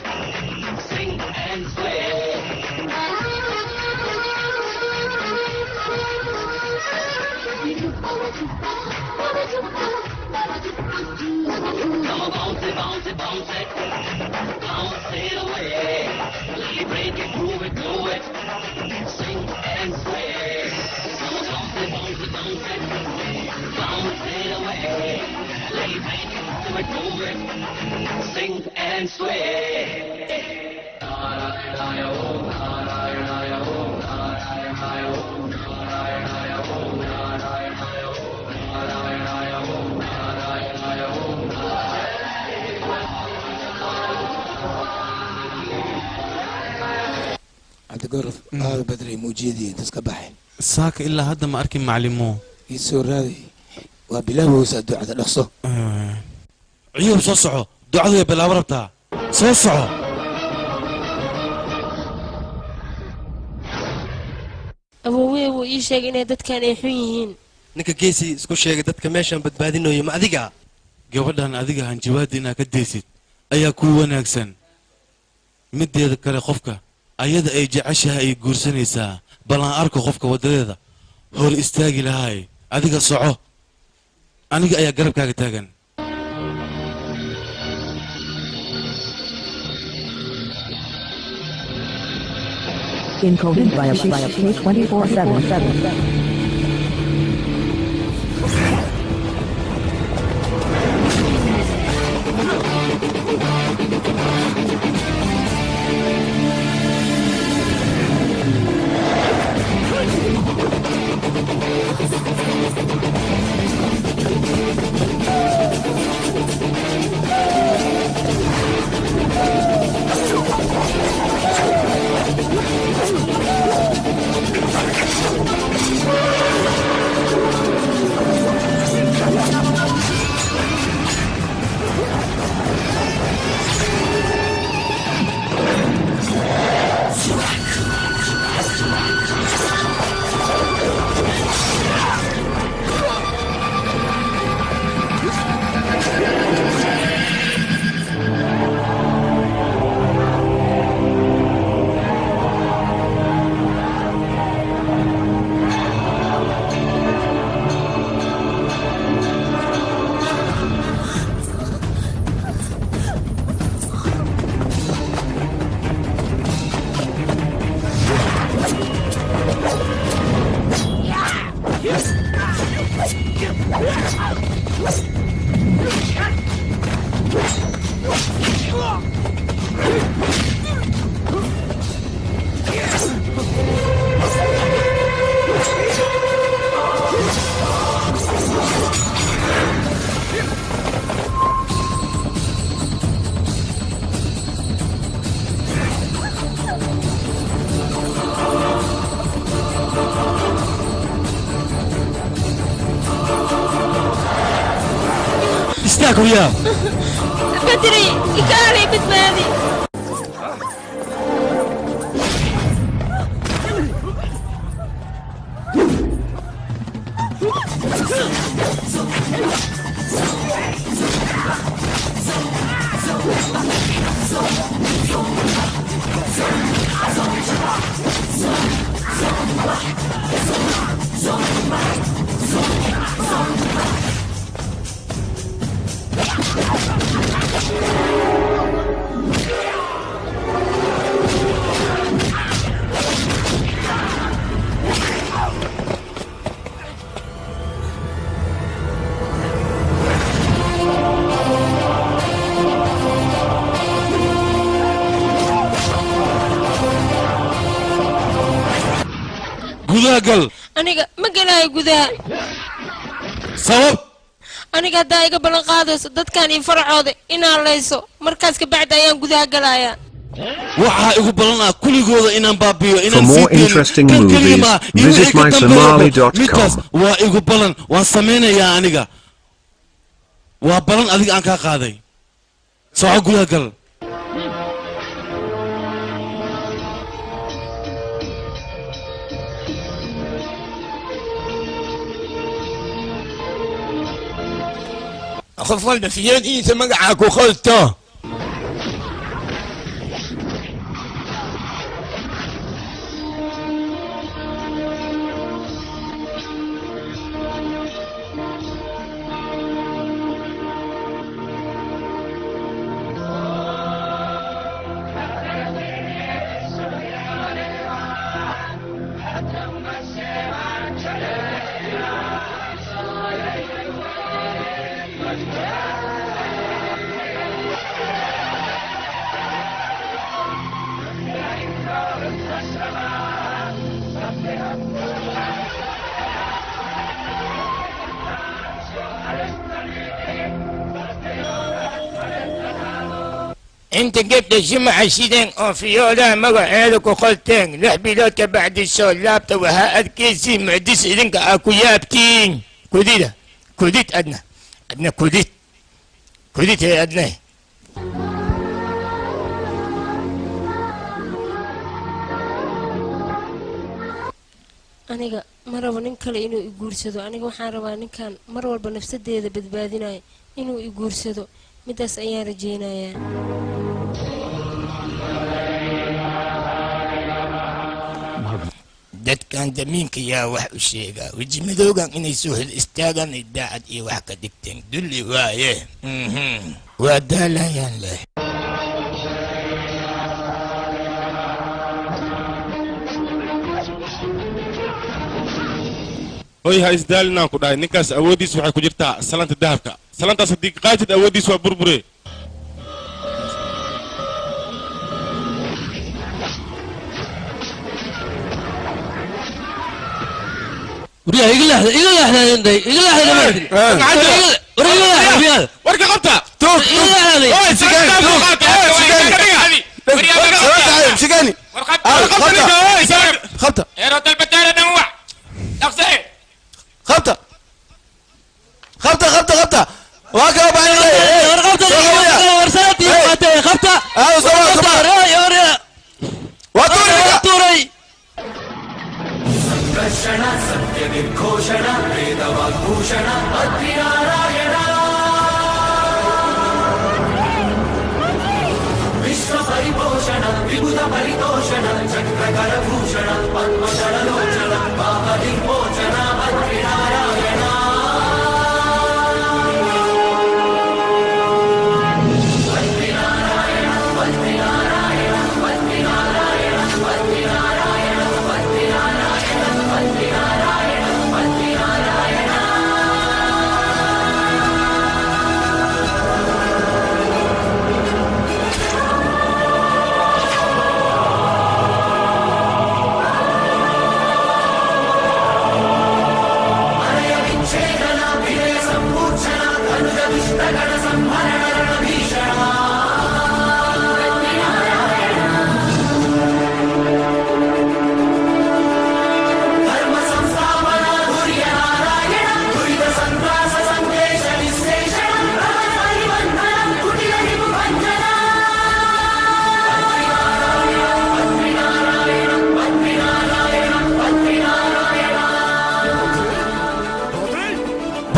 Sing and sway. Come on, bounce it, bounce it, bounce it. Bounce it away. Let it break it, groove it, move it. Sing and sway. Come on, bounce it, bounce it, bounce it. Bounce it away. Let it break it, groove it, move it. Sing and sway. عبد القرف هذا بدري موجودين تسكبحي saaka ilaa hadda ma arkin maclimo يسوع راضي وبلا وسع دعاء نقصه ciyuub soo soco ducadu way bilaabo rabtaa soo soco awowey wuu ii sheegay inay dadkan ay xun yihiin ninka geesi isku sheegay dadka meeshaan badbaadinayo ma adiga gabadhan adiga hanjabaadda inaad ka daysid ayaa kuu wanaagsan mideeda kale qofka ayada ay jeceshahay ay guursanaysaa bal aan arko qofka waddadeeda hor istaagi lahaay adiga soco aniga ayaa garabkaaga taagan Encoded by a K2477. Come استاكل يا بدري إكاري بتبادي gudaha gal aniga ma galayo gudaha sabab aniga haddaa iga ballan qaadayso dadkan iyo faracooda inaan layso markaas ka bacdi ayaan gudaha galayaa waxaa igu ballanaa kuligooda inaan baabiyo For inaan more interesting movies, visit mysomali.com. waa igu ballan waan samaynayaa aniga waa ballan adiga aan kaa qaaday soco gudaha gal qof walba fiyadiisa magacaa ku qolto انت قبل الجمعة شيدين او فيولا مقعد وقلتين لحبيلوك بعد الشغل لابتا وها ادكيسي معدس إذنك اكو يابكين كوديدا كوديت ادنا كوديت هي ادنا aniga ma rabo nin kale inuu i guursado aniga waxaan rabaa ninkan mar walba nafsadeeda badbaadinayo inuu i guursado midaas ayaan rajaynayaa dadkan damiinka yaa wax u sheegaa weji madoogan inay soo hel istaagaan idaacad iyo wax ka dhigteen dulli waaye waa daalayaan leh hoy ha isdaalinaan ku dhahay ninkaas awooddiis waxay ku jirtaa salanta dahabka salantaas haddii qaatid awooddiis waa burbure وريا يقلح عندي يقلح ما ادري وريا ورقه قبطه شقاني خبطه يا رد البتاله نوع نفسي خبطه واقع بعين خبطه ورساتي خبطه وطوري ಸಂಘರ್ಷಣ ಸತ್ಯ ನಿರ್ಘೋಷಣ ವೇದವಾಗ್ಭೂಷಣ ಅದ್ರಿನಾರಾಯಣ ವಿಶ್ವ ಪರಿಪೋಷಣ ವಿಭುಧ ಪರಿತೋಷಣ ಚಕ್ರಕರಭೂಷಣ ಪದ್ಮಶರಲೋಚನ ಪಾಪ ನಿರ್ಮೋಚನ ಅದ್ರಿನಾರಾಯಣ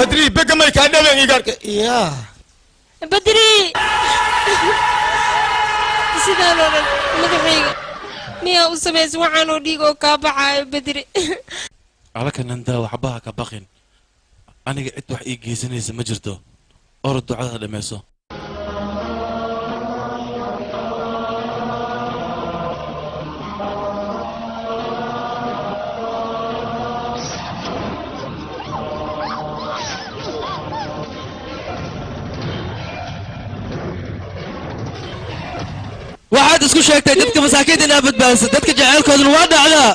بدري بقى ما يكادم يقارك يا بدري سيدان مدحيga miyaa u samaysay waxaan oo dhiig oo kaa baxaayo bedri alaka nanda waxbaha ka baqin aniga cid wax ii geysanaysa ma jirto orod ducada dhamayso waxaad isku sheegtay dadka masaakiinta inaad badbaadiso dadka jaceylkooduna waa dhacdaa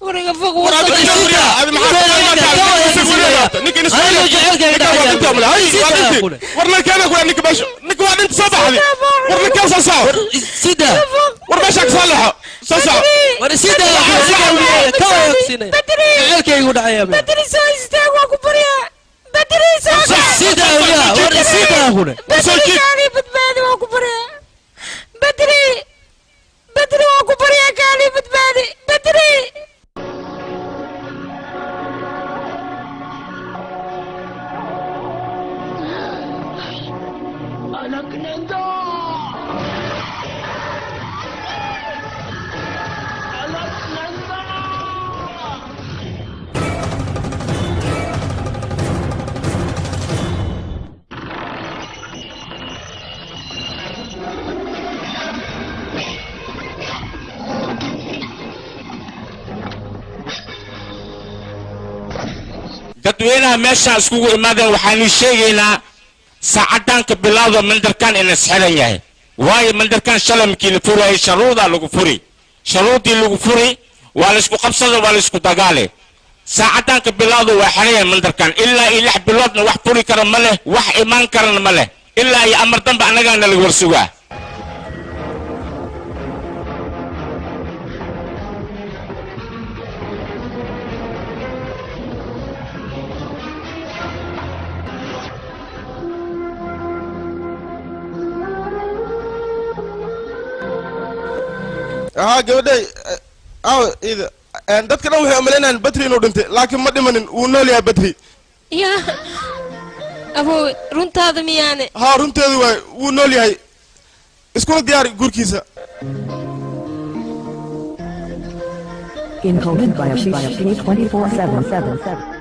ورقة فوق ورنا كان اقول انك باش انك واحد انت صباح هذه ورنا كان صار سيدا ورنا شاك صالحه صار ورنا سيدا بدري يقول عيا بدري سايستاك واكو بريا بدري سيدا يا ورنا سيدا هنا بدري يعني بتبادي واكو بريا بدري واكو بريا كاني بتبادي بدري dadweynaha meesha iskugu imaadeen waxaan sheegaynaa saacadan ka bilowda mandarkan in isxiran yahay waayo mandarkan shalamkii la furay sharuuda lagu furi sharuudii lagu furi waa la isku qabsada waa la isku dagaale saacadan ka bilowda waa xiran mandarkan ilaa 6 biloodna wax furi kara ma leh wax iman karana ma leh ilaa ay amar dambe anagana lagu warsugaa gabadhay ida dadkana waxay umaleynayaan badri inuu dhintay laakiin ma dhimanin wuu nool yahay badri ya abo runtaada miyaane haa runteedu waay wuu nool yahay iskuna diyaari guurkiisa Encoded by a Shishi 24/7.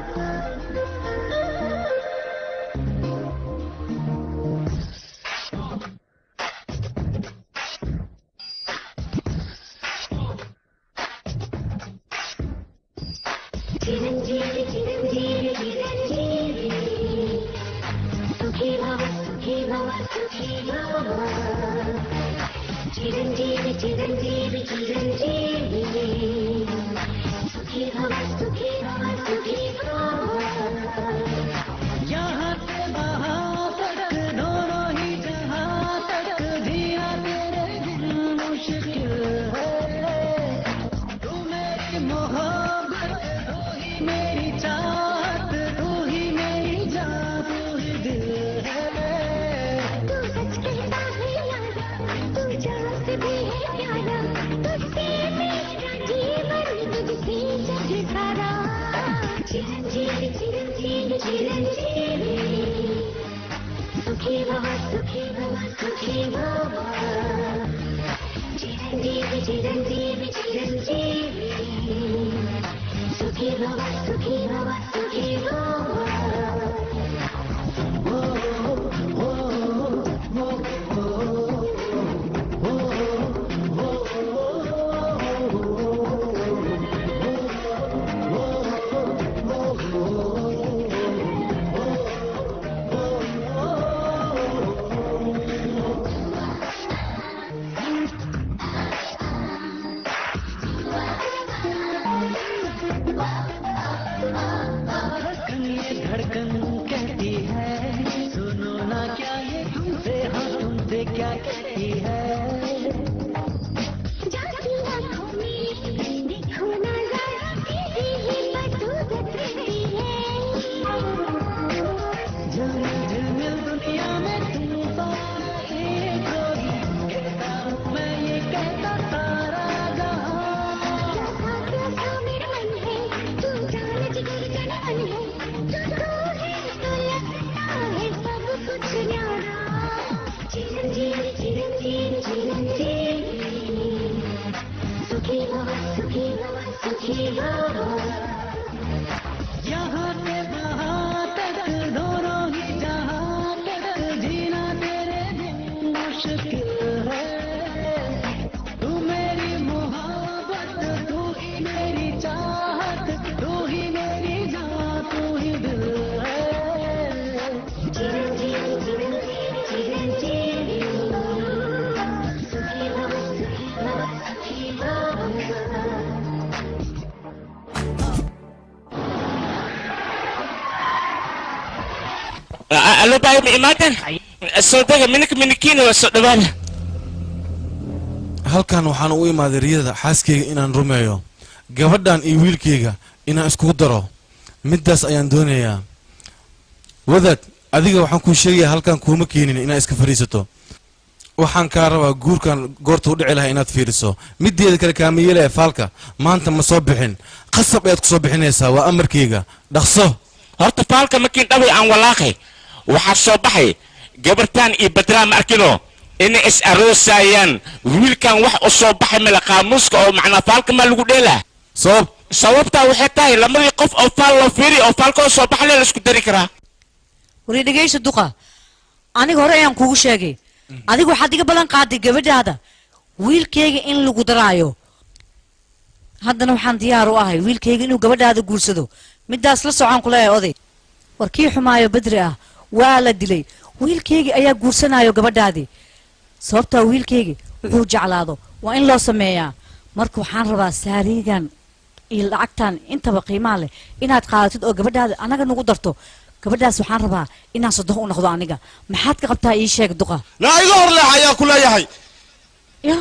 यहाँ से वहाँ तक दोनों ही जहाँ तक जीना तेरे बिन मुश्किल है तू मेरी मोहब्बत तू ही मेरी चाहत तू ही मेरी जान तू ही दिल है Alo bayo may imatan. Soodaga minikiina waa soo dhawaada. halkan waxaan u imaaday riyada xaaskeyga inaan rumeeyo gabadhan iyo wiilkeyga inaan iskugu daro midaas ayaan doonayaa wadaad adiga waxaan kuu sheegayaa halkan kuuma keenin inaad iska fadhiisato waxaan kaa rabaa guurkan goorta u dhici lahaa inaad fiiriso mideeda kale kaama yeelaya faalka maanta ma soo bixin qasab ayaad ku soo bixinaysaa waa amarkeyga dhaqso horta faalka makiin dhaway aan walaaqay waxaa soo baxay gabartaan iyo badraa ma arkino inay is aroosayaan wiilkan wax u soo baxay mala qaamuuska oo macnaa faalka ma lagu dheelaa sababtaa waxay tahay lamadii qof oo faal loo fiiri oo faalkoo soo baxle la isku dari karaa wari dhegayso duqa aniga hore ayaan kuugu sheegay adigu waxaad iga ballan qaaday gabadhaada wiilkayga in lagu daraayo haddana waxaan diyaar u ahay wiilkayga inuu gabadhaada guursado midaas la socon kuleeyahay oday warkii xumaayo badri ah waa la dilay wiilkayga ayaa guursanayo gabadhaadii sababtaa wiilkayga wuxuu jeclaado waa in loo sameeyaa marka waxaan rabaa saariigan iyo lacagtan intaba qiimaa leh inaad qaadatid oo gabadhaada anaga nagu darto gabadhaas waxaan rabaa inaan sodoh u noqdo aniga maxaad ka qabtaa ii sheeg duqa naa iga horleex ayaa ku leeyahay ya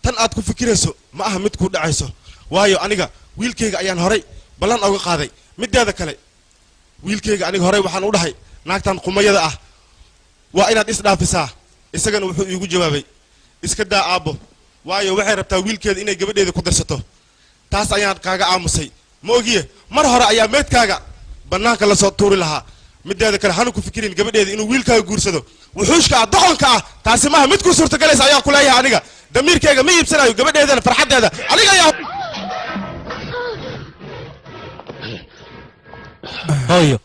tan aad ku fikirayso ma aha mid kuu dhacayso waayo aniga wiilkayga ayaan horay ballan oga qaaday mideeda kale wiilkayga aniga horay waxaan u dhahay naagtan qumayada ah waa inaad isdhaafisaa isagana wuxuu iigu jawaabay iska daa aabbo waayo waxay rabtaa wiilkeeda inay gabadheeda ku darsato taas ayaan kaaga aamusay ma ogiye mar hore ayaa meedkaaga bannaanka la soo tuuri lahaa mideeda kale hanu ku fikirin gabadheeda inuu wiilkaaga guursado wuxuushka ah doqonka ah taasi maaha mid ku suurtagalaysa ayaan ku leeyahay aniga damiirkayga ma iibsanayo gabadheedana farxaddeeda aniga ayaa hooyo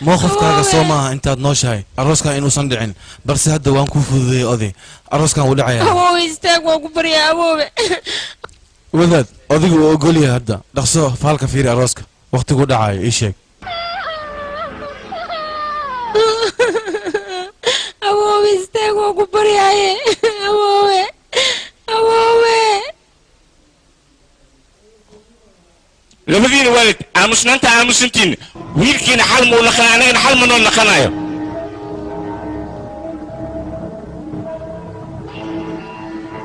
موقفكaaga soo maaha intaad nooshahay arooskan inuusan dhicin balse hadda waan ku fududeeyay oday arooskan wuu dhacayaa awoowe istaag waan ku baryaa awoowe wadaad odaygu wuu ogol yahay hadda dhaqso faalka fiiri arooska waqtigu dhacayo ii sheeg awoowe istaag waan ku baryaaye awoowe awoowe labadiina waalid aamusnaanta aamusantiin wiilkiina xal muu naqana anagana xal manoo naqanayo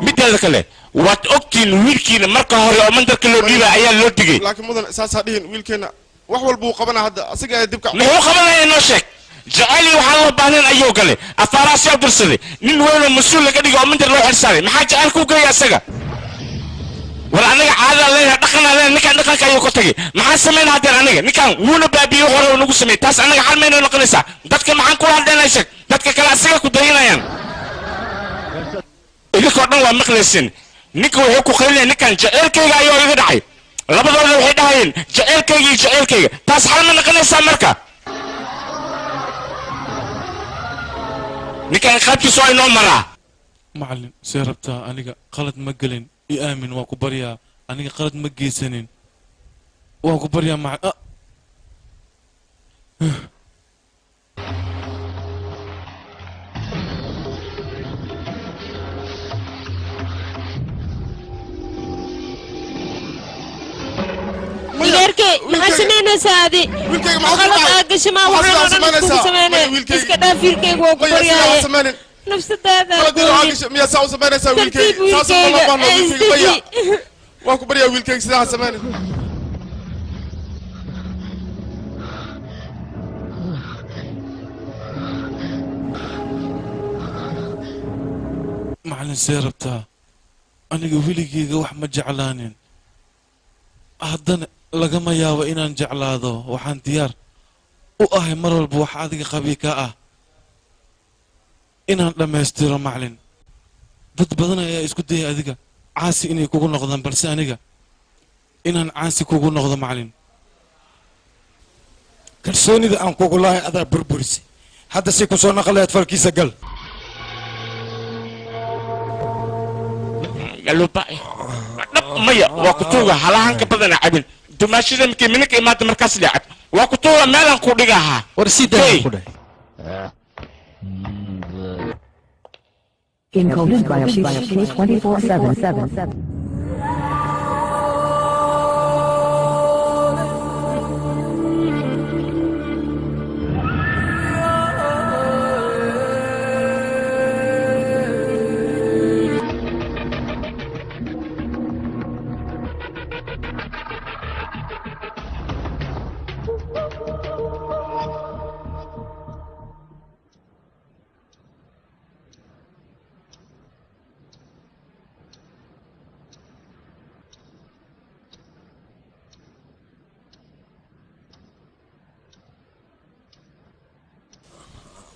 mideeda kale waad ogtiin wiilkiina marka hore oo mandarka loo dhiiba ayaa loo digay laakiin mudan saasaa dhihin wiilkeena wax walba uu qabanaa hadda asiga ayaa dibka muxuu qabanaya noo sheeg jacayli waxaa loo baahnayn ayuu gale afaaraas yaa dirsaday nin weyn oo mas-uul laga dhigay oo mandar loo xilsaaray maxaa jacayl ku geeya asaga war aniga caadada leeyahay dhaqana leeyahay ninkan dhaqanka ayuu ka tagay maxaa sameynaa haddeer aniga ninkan wuuna baabiyo hore uu nagu sameeyey taas anaga xal maynoo noqonaysaa dadka maxaan kula hadlaynaa sheeg dadka kale asaga ku dayanayaan idinkoo dhan waa maqlayseen ninka wuxuu ku qaylinaya ninkan jaceylkayga ayuu iga dhacay labadooda waxay dhahayeen jaceylkayga iyo jaceylkayga taas xal ma noqonaysaa marka ninkan qaabkiisu waa inoo maraa macallin see rabtaa aniga qalad ma gelin آمن واكو بريا أنا قرد مجيسنين واكو بريا مع wiilkayga maxaa samaynaysaa adi qalad aad gashay maa waxaan oo dhan kugu samaynay iska dhaaf wiilkayga waa ku baryaaye nafsadaada miyaa saa u samaynaysaa wiilkayga saas uma baahno wiilkayga baya waan ku baryaa wiilkayga sidaa ha samaynay macallin see rabtaa aniga weligeyga wax ma jeclaanin haddana lagama yaabo inaan jeclaado waxaan diyaar u ahay mar walba wax adiga qabi ka ah inaan dhammaystiro macalin dad badan ayaa isku dayay adiga caasi inay kugu noqdaan balse aniga inaan caasi kugu noqdo macalin kalsoonida aan kugu lahay adaa burburisay hadda si ku soo naqleed falkiisa gal maya waa ku tuuga halahanka badana cabin dumaashada markii minanka imaada markaas dhacad waa ku tuuga meelaan ku dhigahaa war sii daa ku dhahay Encoded by Upstate 24/7.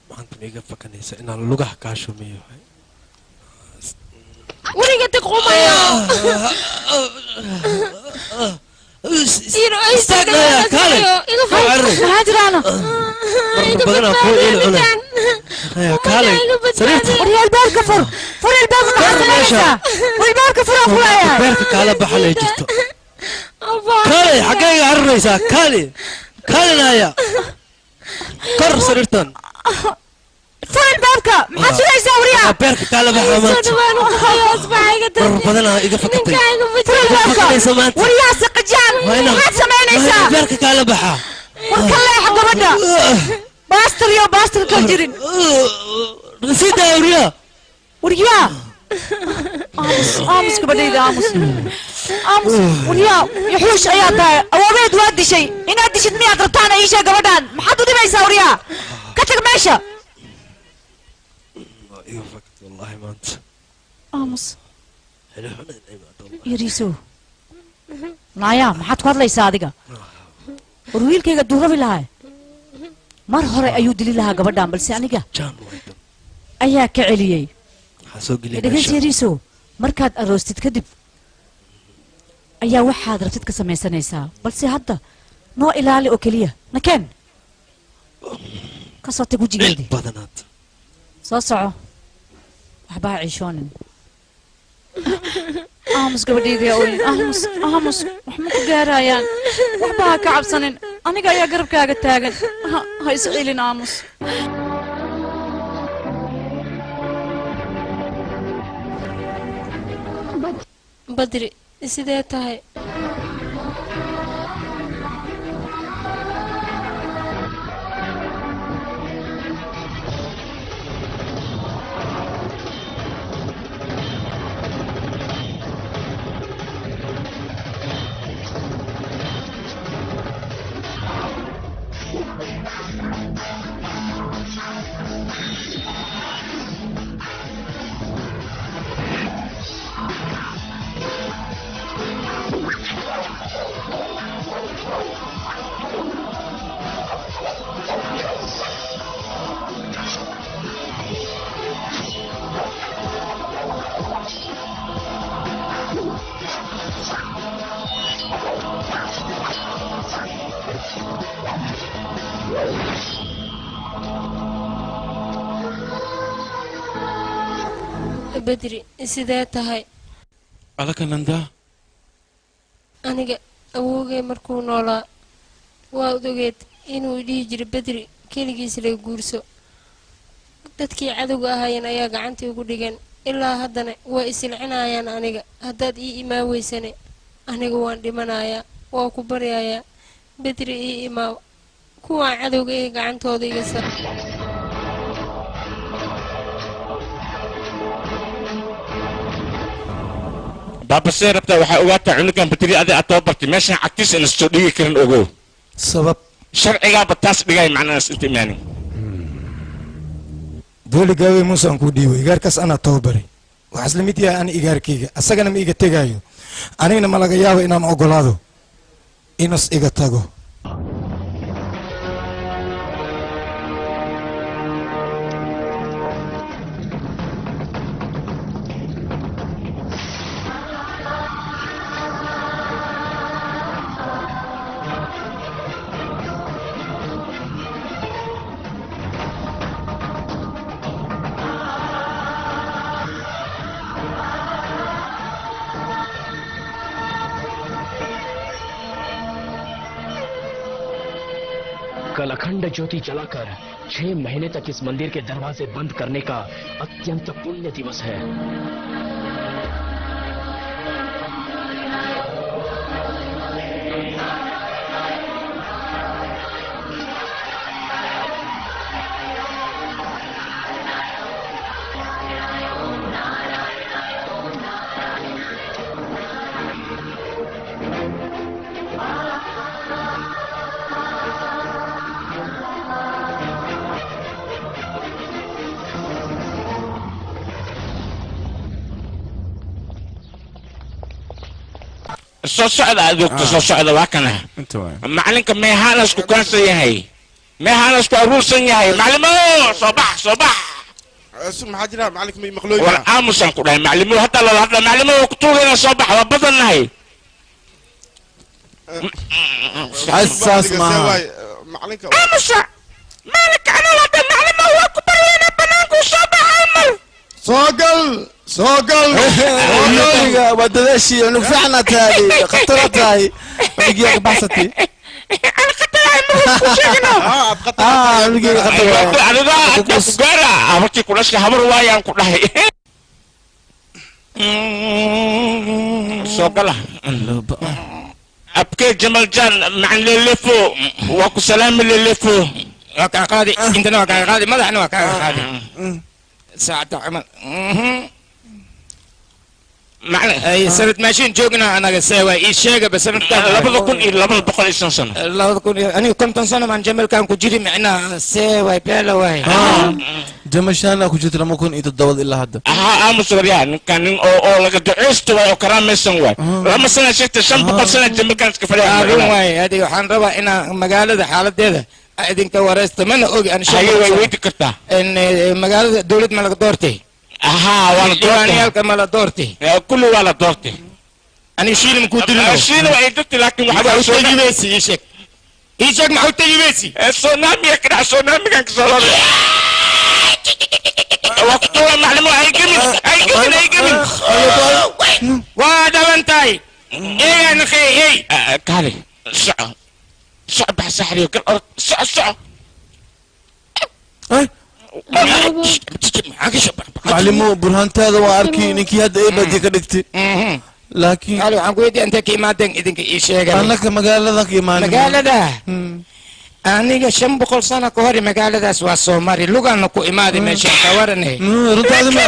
maanta miiga fakanaysa inaan lugaha kaa shumeeyo wariga tiqumaya فرن بابك ما تسوي سوريا بيرك كالا بحرمات بدنا إذا فكرت فرن بابك وريا سقجان ما تسمعنا بيرك كالا بحا وكلا يا حق بدا باستر يا باستر كجرين نسيت يا وريا امس كبدي امس وريا يحوش اياتا اوابيد وادي شيء ان ادي شد 100 رتان اي شيء قبدان ما حد دبيسا وريا كتك ماشي ايوه فكت والله ما انت امس يريسو نايا ما حد كواد ليس adiga warwiilkayga duurabi lahay mar hore ayuu dili lahaa gabadhan balse aniga ayaa ka celiyay dhegeysiiriso markaad aroostid kadib ayaa waxaad rabtid ka samaysanaysaa balse hadda noo ilaali oo keliya nakeen ka soo tag wejigeedii soo soco waxbaa ciishoonin aamus gabadhayda yaa ooyin aamus wax ma ku gaarayaan waxbaa ha ka cabsanin aniga ayaa garabkaaga taagan ha is ciilin aamus بدري sidee tahay بدري sidee tahay alaka nanda aniga awogay markuu noolaa waa ogeed inuu dhihi jiray bedri keligiis la guurso dadkii cadowga ahaayeen ayaa gacantii ugu dhigan ilaa haddana waa isilcinayaan aniga haddaad ii imaaweysane aniga waan dhimanayaa waa ku baryayaa bedri ii imaaw kuwaan cadowga ee gacantooda iga sar بابا سيربتا waxay ogaataa cunugan batri adi aad tababartay meeshan cagtiis in soo dhigi karin ogow sabab sharciga bataas dhigay macnaas inta imaanin dowligaawe muusaan ku dhiibay igaarkaas anaa tababaray waxaas la mid yahay ani igaarkayga asagana ma iga tegaayo anigana ma laga yaabo inaan ogolaado inas iga tago कल अखंड ज्योति जलाकर 6 महीने तक इस मंदिर के दरवाजे बंद करने का अत्यंत पुण्य दिवस है। soo socda adoogta soo socda waa kana macalinka meehaanasku kaansan yahay meehaanasku aruursan yahay macalimo soo bax maxaa jira macalinka may maqlooyin war aamusan ku dhahay macalimo hadda la hadla macalimo ku tuugayna soo bax waa badannahay xasaas maaha macalinka aamusa maalinka ana la hadla macalimo waa ku baryayna banaanku soo baxay mar soogal wadadaashii nufacna tahay khatara tahay waligiya ka baxsatay markii kulashka habar waayaan ku dhahay soo gala abkee jamal jaan macan lelefo waa ku salaami lelefo waa kaa qaadi intana waa kaa qaadi madaxna waa kaa qaadi saacada camal اي سنة ماشيين جوجنا انا سوا ايش شيء بس سنة لابد يكون لابد بقول ايش سنة لابد يكون انا كنت سنة من جمل كان كجري معنا سوا بلا واي جمل شانا كجري لما كون يتدود الا هذا مصر يعني كان او لقد عشت وكرام مسن واي لما سنة شفت شن بقول سنة جمل كانت كفايه واي هذه وحن ربا انا مقالة حالة ده ادين كورست من اوغي انا شيء ويدي كرتا ان مقالة دولة ملك دورتي ولا دورتي كمال دورتي كله ولا دورتي انا شيل مكودلنا اشيل وعيدتي لكن واحد يجيبسي يشك ما حد يجيبسي السونامي كده السونامي كان كسر وقتها معلمه هيجمن وهذا وانتاي ايه انا خي ايه كالي صعب سحري وكل ارض صعب معلمو برهانتاada waa arkay ninkii hadda ay badii ka dhigtay laakiin قالوا عن قويدي انت كي ما دين اذن كي شيغا anaka magaalada ka imaanay magaalada aniga 500 sano ka hor magaaladaas waa Soomaali lugan ku imaade meesha ka waranay runtaada ma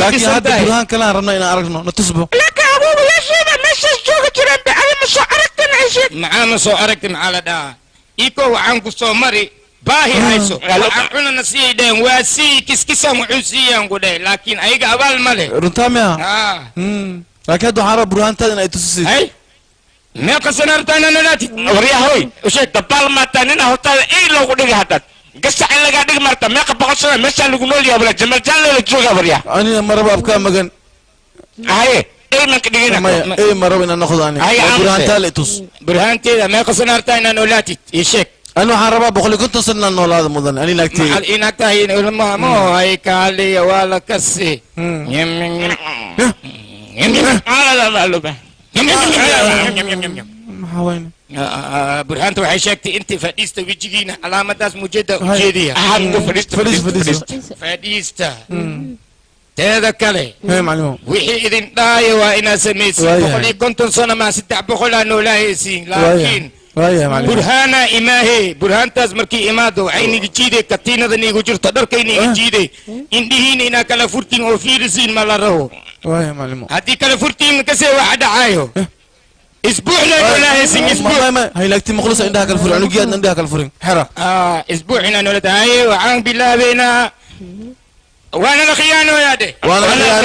laakiin hadda burhaan kala rabno in aragno natusbo laka abu yeeshada meesha jooga jireen baa ma soo aragtan ayshee macaan soo aragtan ala dhaa iko waxaan ku Soomaali باهي هايسو عقلنا نسيدين واسي كسكسا محوسيا نقولي لكن ايقا ابال مالي رنتامي لكن هادو حارة برهانتاد انا يتسسي هاي ميقا سنرتانا نلاتي وريا هوي وشي دبال ما تانينا هوتال اي لو قدقي هداد قصة عين لقا ديك مرتا ميقا بقى سنة ميشا اللي قنول يا بلا جمال جان لو لجوغا وريا اني مربا ابكا مغن هاي اي من كدقينا اي مربا انا ناخذ اني برهانتاد يتس برهانتاد ميقا سنرتانا نلاتي يشيك أنا حربا بقول كنت صرنا إنه هذا مدن أنا لقتي إنك تهين ولا ما هاي كالي ولا كسي يم على المعلومة حوين برهان تو حشكتي أنت فديست ويجينا علامة داس مجدة وجدية أهم فديست هذا كله هي معلومة وحي إذن داي وإنا سميسي بقول كنت صنع ما ستة بقول أنه لا يسين لكن برهانا إماهي برهان تزمركي إمادو عيني جيدة كتينة ذني وجر تدر كيني جيدة إندهين إنا كلا فورتين وفيرسين مالارو وايه معلمو هدي كلا فورتين كسي واحد عايو اسبوع لا ولا يسين اسبوع هاي لكتي مخلص عندها كالفورين أنا جياد عندها كالفورين حرا اسبوع هنا نولد هاي وعن بالله بينا وانا الخيانة يا دي وانا الخيانة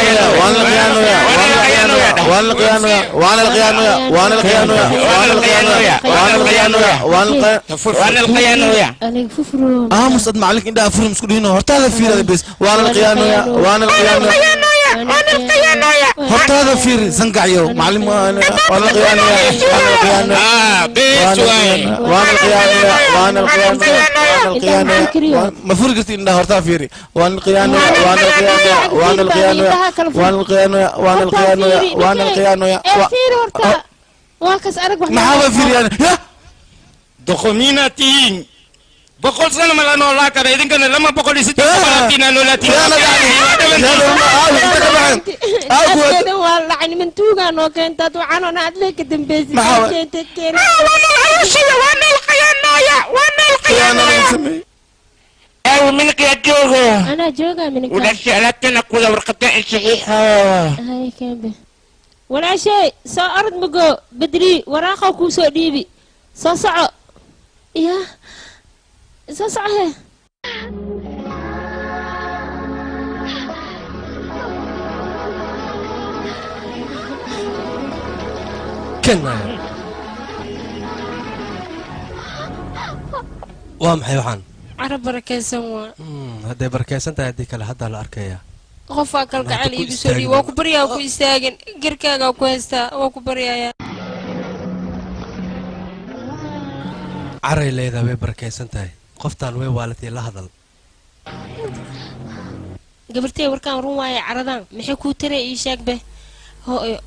مصد معلك عندها فرم مسكون هنا هرتاذا فير بس وانا الخيانة هرتاذا فير زنقعيو معلم وانا الخيانة ما فرقتي عندها هرتاذا فيري وانا الخيانة واكس أرق ما هذا فيري أنا دخمينتين بقول سنة ما لنا الله كذا إذا كان لما بقول يستوي بلاتينا نولاتينا هذا والله يعني من توقع إنه كنت توعنا نادلك دمبيز كنت كنا وانا الشيء وانا القيان نايا وانا القيان أو منك يا جوجو أنا جوجا منك ولا شيء لا تنقل ورقتين صحيحة هاي كامبي ولا شيء سأرد مجو بدري وراقة كوسو ديبي صصع يا صصع هي كنا وامحي وحن عرب بركيسن وا هدي بركيسنت هدي كلا هدا لا arkaya qofka kalka cali igu soo dhii waa ku bariyaa ku istaagin girkaaga ku haysta waa ku bariyaa caray leedahay way barakeysantahay qoftaan way waalatay la hadal gabartay warkaan run waaye caradan maxay ku taray ii sheeg be hooyo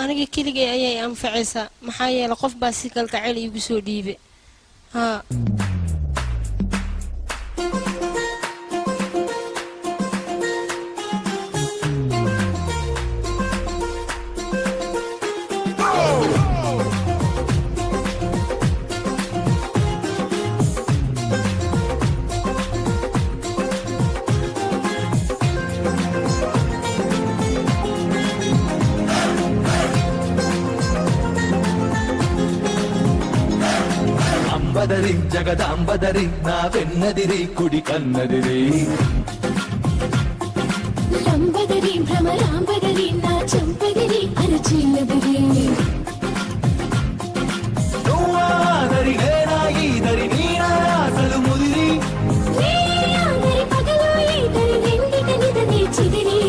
aniga keligay ayay anfacaysaa maxaa yeelay qof baa si kalka cali igu soo dhiibay ha అంబదరి జగదాంబదరి నా వెన్నదిరి కుడి కన్నదిరి లంబదరి భ్రమరాంబదరి నా చంపదిరి అరచిల్లదిరి నువ్వాదరి నేనాయి దరి నీనా అసలు ముదిరి నీయాదరి పగలు ఈదరి నిండిట నిదరి చిదిరి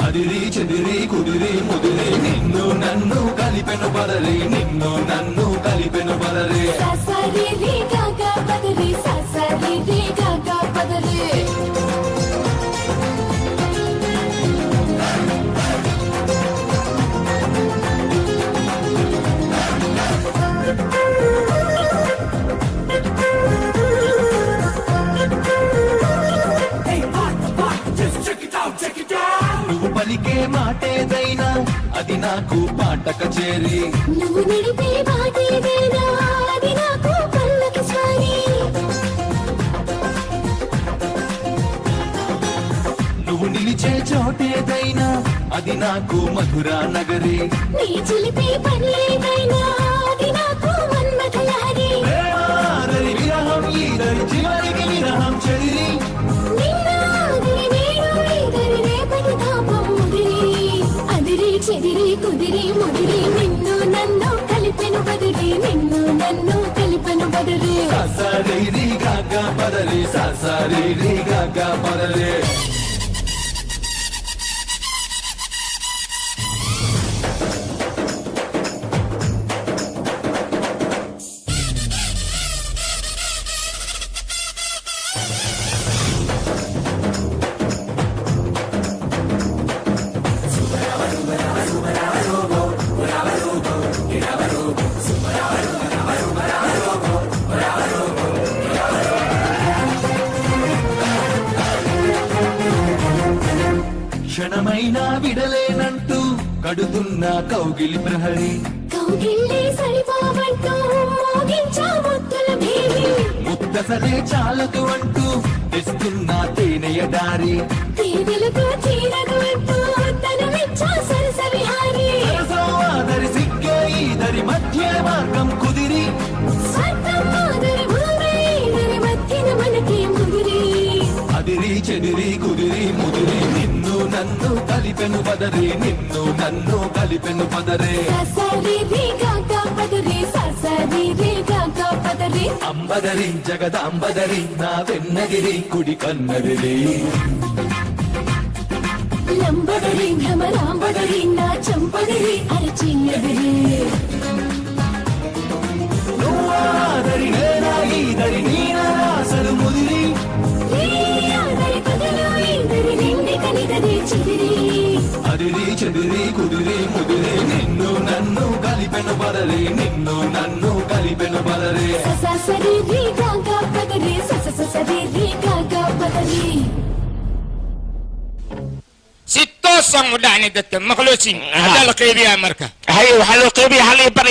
అదిరి చెదిరి కుదిరి ముదిరి నిన్ను నన్ను కలిపెను బదరి నిన్ను నన్ను కలిపెను బదరి ససరి రి గాగా బదరి ససరి రి గాగా బదరి నువ్వు పలికే మాటేదైనా అది నాకు పాట కచేరి నువ్వు నడిపే మాటేదైనా అది నాకు పల్లకి స్వారీ నువ్వు నిలిచే చోటేదైనా అది నాకు మధురా నగరి నీ చిలిపే పనేదైనా అది నాకు మన్మథ లహరి ప్రేమాదరి విరహం ఈదరి చివరికి విరహం చెదిరి నిన్నాదరి నేను ఈదరి రేపటి తాపం ముదిరి అదిరి చెదిరి కుదిరి ముదిరి నిన్ను నన్ను కలిపెను బదిరి నిన్ను నన్ను కలిపెను బదిరి ససరి రి గాగా బదరి ససరి రి గాగా బదరి క్షణమైనా విడలేనంటూ కడుతున్న కౌగిలి ప్రహరి కౌగిలి సరిపోవంటూ మోగించా ముద్దుల భేరి ముద్దసలే చాలదు అంటూ తెస్తున్న తేనెయ దారి తేనెలకు తీరదు అంటూ తనమిచ్చా సరస విహారి సరసోదరి సిగ్గే ఈదరి మధ్య మార్గం కుదిరి స్వర్గమాదరి భూమి ఈదరి మధ్యన మనకి ముదిరి అదిరి చెదిరి కుదిరి ముదిరి నిన్ను నన్ను కలిపెను బదరి నిన్ను నన్ను కలిపెను బదరే ససరి రి గాగా బదరి ససరి రి గాగా బదరి అంబదరి జగదాంబదరి నా వెన్నగిరి కుడి కన్నదిరి లంబదరి భ్రమరాంబదరి నా చంపదిరి అరచిల్లదిరి నువ్వాదరి నేనాయి దరి నీనా అసలు ముదిరి నీయాదరి పగలు ఈదరి నిండిట నిదరి చిదిరి అదిరి చెదిరి కుదిరి ముదిరి నిన్ను నన్ను కలిపెను బదరి నిన్ను నన్ను కలిపెను బదరి ససరి రి గాగా ستوصن ودعني دتك مخلوصين هذا القيبي امريكا هاي وحلو قيبي هل يبر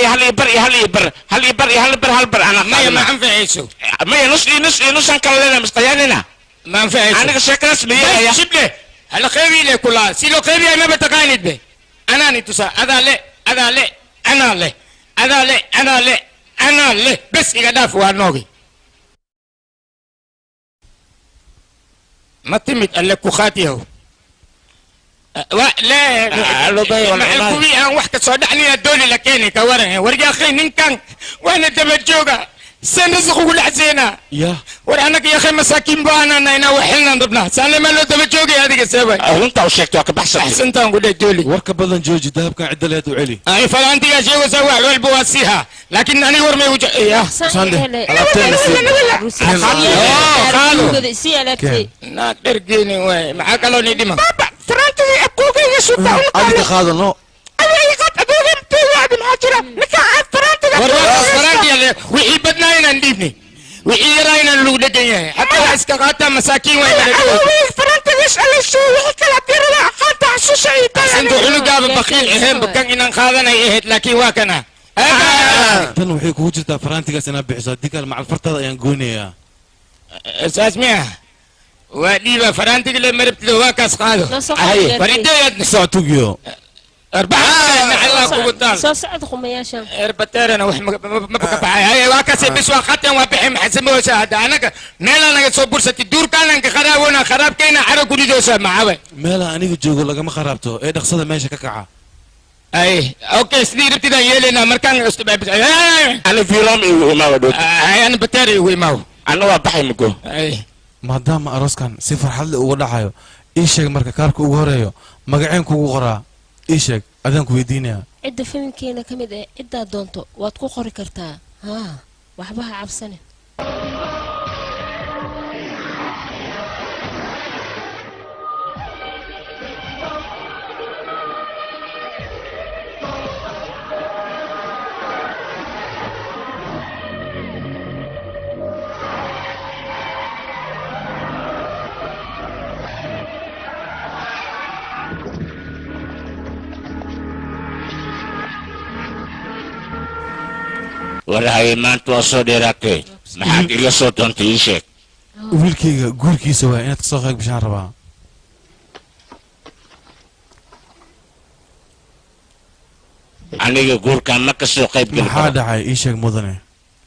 انا ما انفعيسو ما نص كلنا مش قياننا ما انفعيسو انا شكل اسمي يا شبله هل قيبي لي كلها سيلو قيبي انا بتقايد به انا نتوسا انا لي بس يقداف وانوغي ما تمت لك خاتيه لا الكوبي انا وحده صدعني الدولي لكيني كورن ورجع اخي نكان وانا تبجوغا سنزق ولا حزينا يا وانا يا اخي مساكين بانا انا وحلنا ضبنا سلم له تبجوغي هذيك السبب انت وشكتك بحسن احسنت نقول الدولي وركب بدن جوجي ذهب كان عدل يد وعلي اي فلانتي يا شيخ وسوى والبواسيها لكن انا ورمي وجه يا ساندي خالو ناقدرجيني وي معاك لو ندي ما فرانتي ابوك يسوق اديك خاذ نو فرانتي وحي بدنا هنا نديبني وحي راينا اللو دقيه حتى اسكاقاتا مساكين وين فرانتي يسال الشو وحي كلا تيرا حتى عشو شيء انتو حلو قاب بخيل اهم بكان ان خاذنا يهد لكن واكنا tan waxay kugu jirtaa faraantigaas inaad bixiso haddii kale macal fartada ayaan goynayaa اساس مياه وديبا فرانتي اللي مربت له واكاس قادو فريديت soctugiyo أربعة الله كوبتال صعد خمياشا أربعة أنا وهم ما بقى هاي واكاس بس وقتها وبحم حسب وساعد أنا ميلا أنا صبور ستدور كان أنك خراب وأنا خراب كينا عرق كل دوسة معاه meela aniga joogo lagama kharaabto ee dhaqsada meesha ka kaca أي أوكي سنير ابتدا يلينا مركان استبعد انا في رامي وما ودوت هاي أنا بتاري ويماو انا وبحي مكو أي maadaama arooskan si farxad leh uga dhacayo ii sheeg marka kaarka ugu horeeyo magaceen kugu qoraa ii sheeg adaan ku weydiinayaa cidda familkeena ka mid ah ciddaad doonto waad ku qori kartaa haa waxba ha cabsanin والله ما انت وصل ديراتي ما حد الا صوت انت يشك wiilkayga guurkiisa waa inaad kasoo qayb gashaan rabaa aniga guurkan ma kasoo qayb gali maxaa dhacay ii sheeg mudane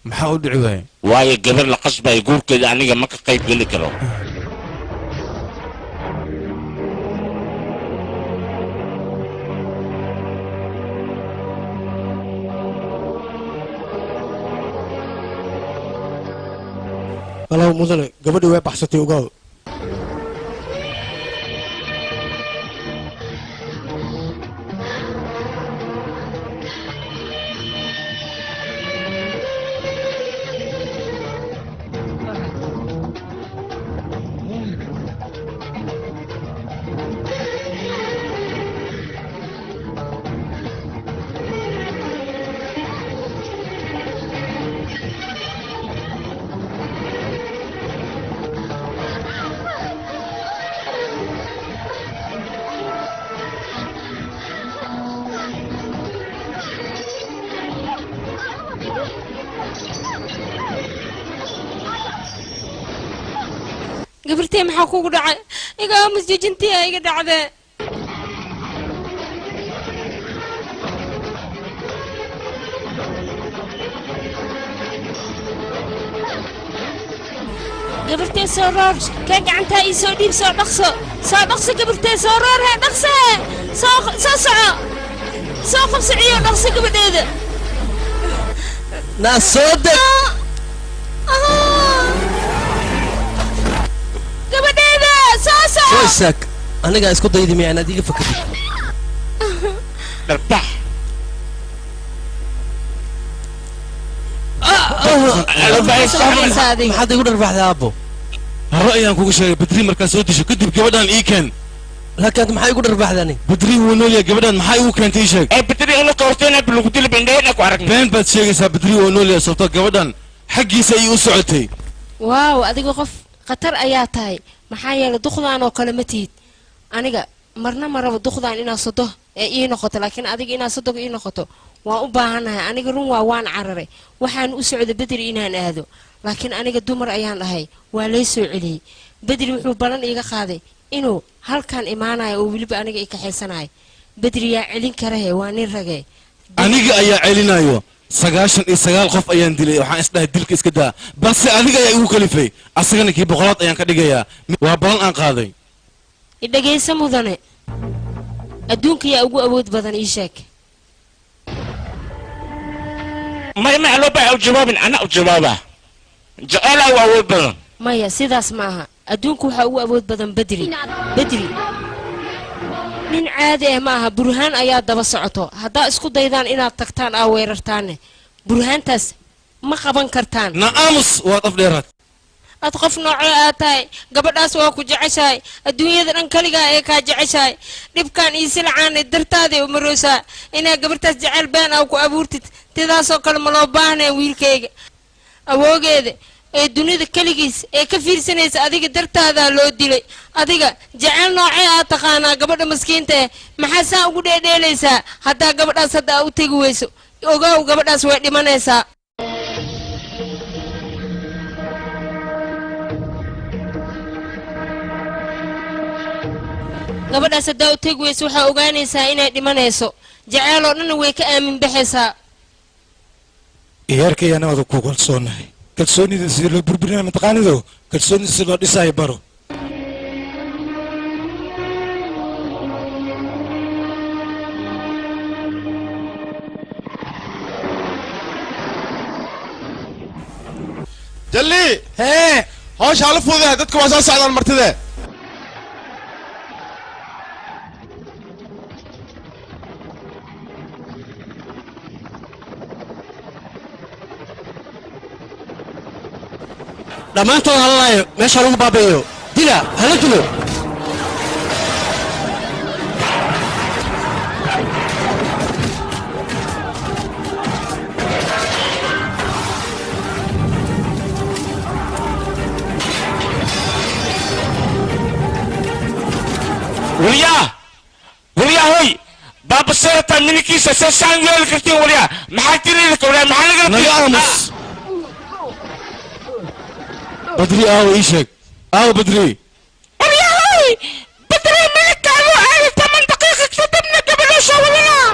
maxaa u dhici waaye waayo gabar la qasbay guurkeeda aniga ma ka qayb geli karo walaal mudane gabadhii way baxsatay ogaal gabartay maxaa kugu dhacay iga aamus jejintii iga dhacdee gabartay soo roor ka gacantaa ii soo dhiib soo dhaqso gabartay soo roor hee dhaqso soo soco soo qabsiciyo dhaqso gabadheeda naa soo deg gabadheeda soo soo isaag anigaa isku daydi miyaan adiga fakadid dharbax maxaad igu dharbaxday aabbo hore ayaan kugu sheegay badri markaa soo disho kadib gabadhaan ii keen laakiin maxay igu dharbaaxdani badri wuu nool yahay gabadhaan maxay igu keentay ii sheeg badri ina qoorteena lagu dili bindheena ku aragna been baad sheegaysaa badri wuu nool yahay sababtoo gabadhaan xaggiisa ayay u socotay waaw adiga qof khatar ayaa tahay maxaa yeelay duqdaan oo kale ma tiid aniga marna maraba duqdaan inaa sodo ee ii noqoto laakiin adiga inaa sodoga ii noqoto waan u baahanahay aniga run waan cararay waxaan u socday bedri inaan aado laakiin aniga dumar ayaan dhahay waa lay soo celiyey bedri wuxuu balan iiga qaaday inuu halkan imaanayo oo weliba aniga i kaxaysanayo bedri yaa celin karahe waa nin ragee aniga ayaa celinayo 99 qof ayaan dilay waxaan isdhahay dilka iska daa balse adiga ayaa igu kalifay asagana kii boqolaad ayaan ka dhigayaa waa balan aan qaaday idhagaysa mudane adduunka yaa ugu awood badan ii sheeg ما لو بقى الجواب انا الجوابه جعله واول بدن maya sidaas ma aha adduunku waxaa ugu awood badan bedri nin caadi ah ma aha burhaan ayaa daba socoto haddaa isku daydaan inaad tagtaan aa weerartaanne burhaantaas ma qaban kartaan naamus waad afdheeraad ad qof noocee aad tahay gabadhaas waa ku jeceshahay adduunyada dhan kaligaa ee kaa jeceshahay dhibkaan ii silcaanay dartaadii u maroosaa inaa gabartaas jecel been aa ku abuurtid tidaasoo kale ma loo baahnaya wiilkayga awoogeeda ee dunida kaligiis ee ka fiirsanaysa adiga dartaadaa loo dilay adiga jecel noocee aad taqaanaa gabadha maskiinta eh maxaa saa ugu dheedheelaysaa haddaa gabadhaas hadda aa u tegi weyso ogaaw gabadhaas way dhimanaysaa gabadhaas haddaa u tegi weyso waxaa ogaanaysaa inay dhimanayso jaceeloo dhanna way ka aamin baxaysaa iyaarkayana wada ku kalsoonahay kalsoonida sida loo burburinaya mataqaanido kalsoonida sida loo dhisaayo baro jalli hee hawsha hala fududahay dadka waa soo socdaan martide dhammaantood halalayo meesha lagu baabaeyo dila hala dilo وليا هوي باب السيرة منكي سسان يقول كرتين وليا ما حكيني لك ولا ما حلقة نقامس بدري ايشك بدري وليا هوي بدري ملك قالوا عارف 8 دقيقة كتبنا قبل شغلنا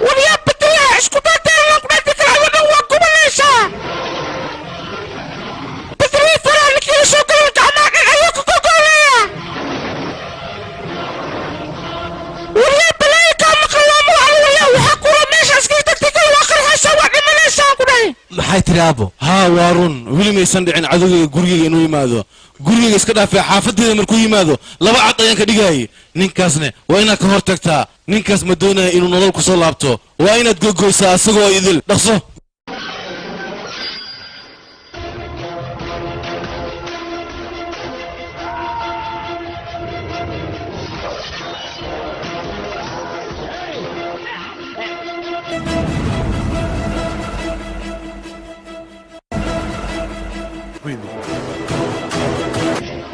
وليا بدري اسكت انا كنت تكره وانا واقف ليش بدري فرانك يسوق الجامعة ايوك كوكوليا وليا بلاي كان مقلوم على وحقوا ماشي اسكت تكتيك واخر هسه واحد من الشام كله maxay tiri aabo haa waa run weli maysan dhicin cadowgayga gurigayga inuu yimaado gurigayga iska dhaafay xaafadeeda markuu yimaado laba cad ayaan ka dhigayay ninkaasne waa inaad ka hor tagtaa ninkaas ma doonaya inuu nolol ku soo laabto waa inaad gogoysaa asagoo idil dhaqso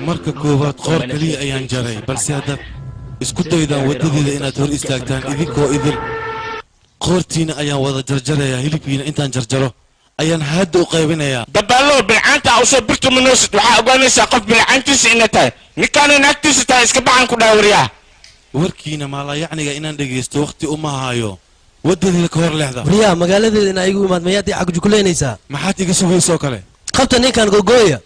marka koowaad qoor kaliya ayaan jaray balse haddaad isku daydaan waddadeeda inaad hor istaagtaan idinkoo idil qoortiina ayaan wada jarjarayaa hilibkiina intaan jarjaro ayaan hadda u qaybinayaa dabaallo bilcaanta usoo birtu manoosid waxaa ogaanaysaa qof bilcaantiisa ina tahay ninkaana naagtiisa tahay iska baxan ku dhaawariyaa warkiina maalayacniga inaan dhegaysto wakhti uma hayo waddadeeda ka hor leexda wariyaa magaaladeeda inaa igu imaad mayaad ii cagjukuleynaysaa maxaad iga sugaysoo kale qabta ninkan gogooya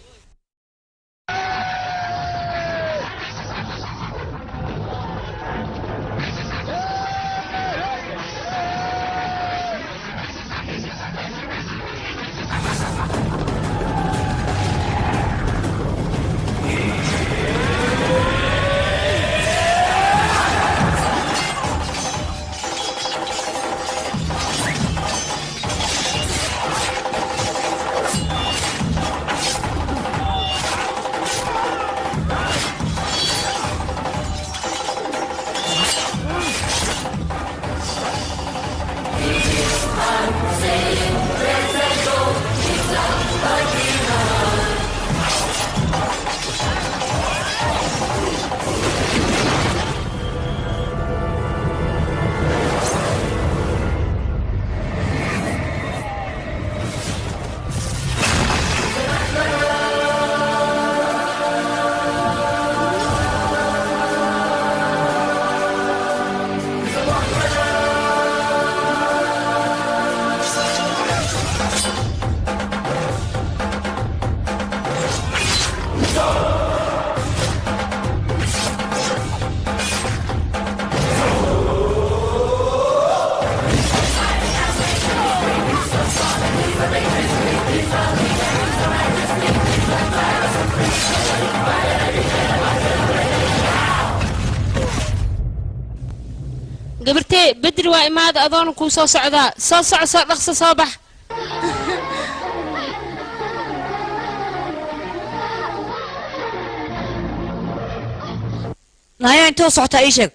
gabartee bedri waa imaada adoona kuu soo socdaa soo soco soo dhaqso soo bax naya intoo socotaa ii sheeg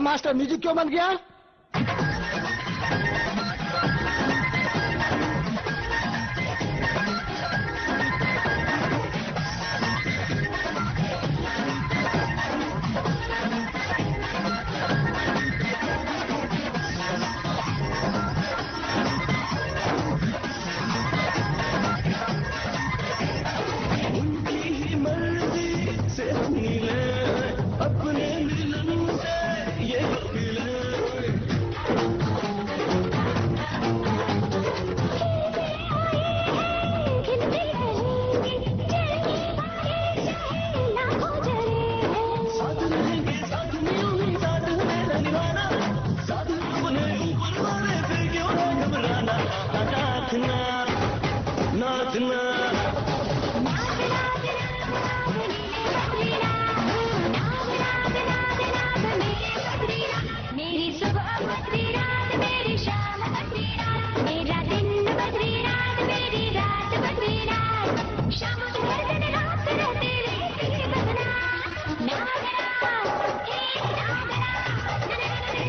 master music क्यों बन गया उनकी मर्जी से मिले मेरी सुबह बदरी रात मेरी शाम बदरी रात मेरा दिन बदरी रात मेरी रात बदरी रात शाम हर दिन रात रहते रहते बदना नागरा हे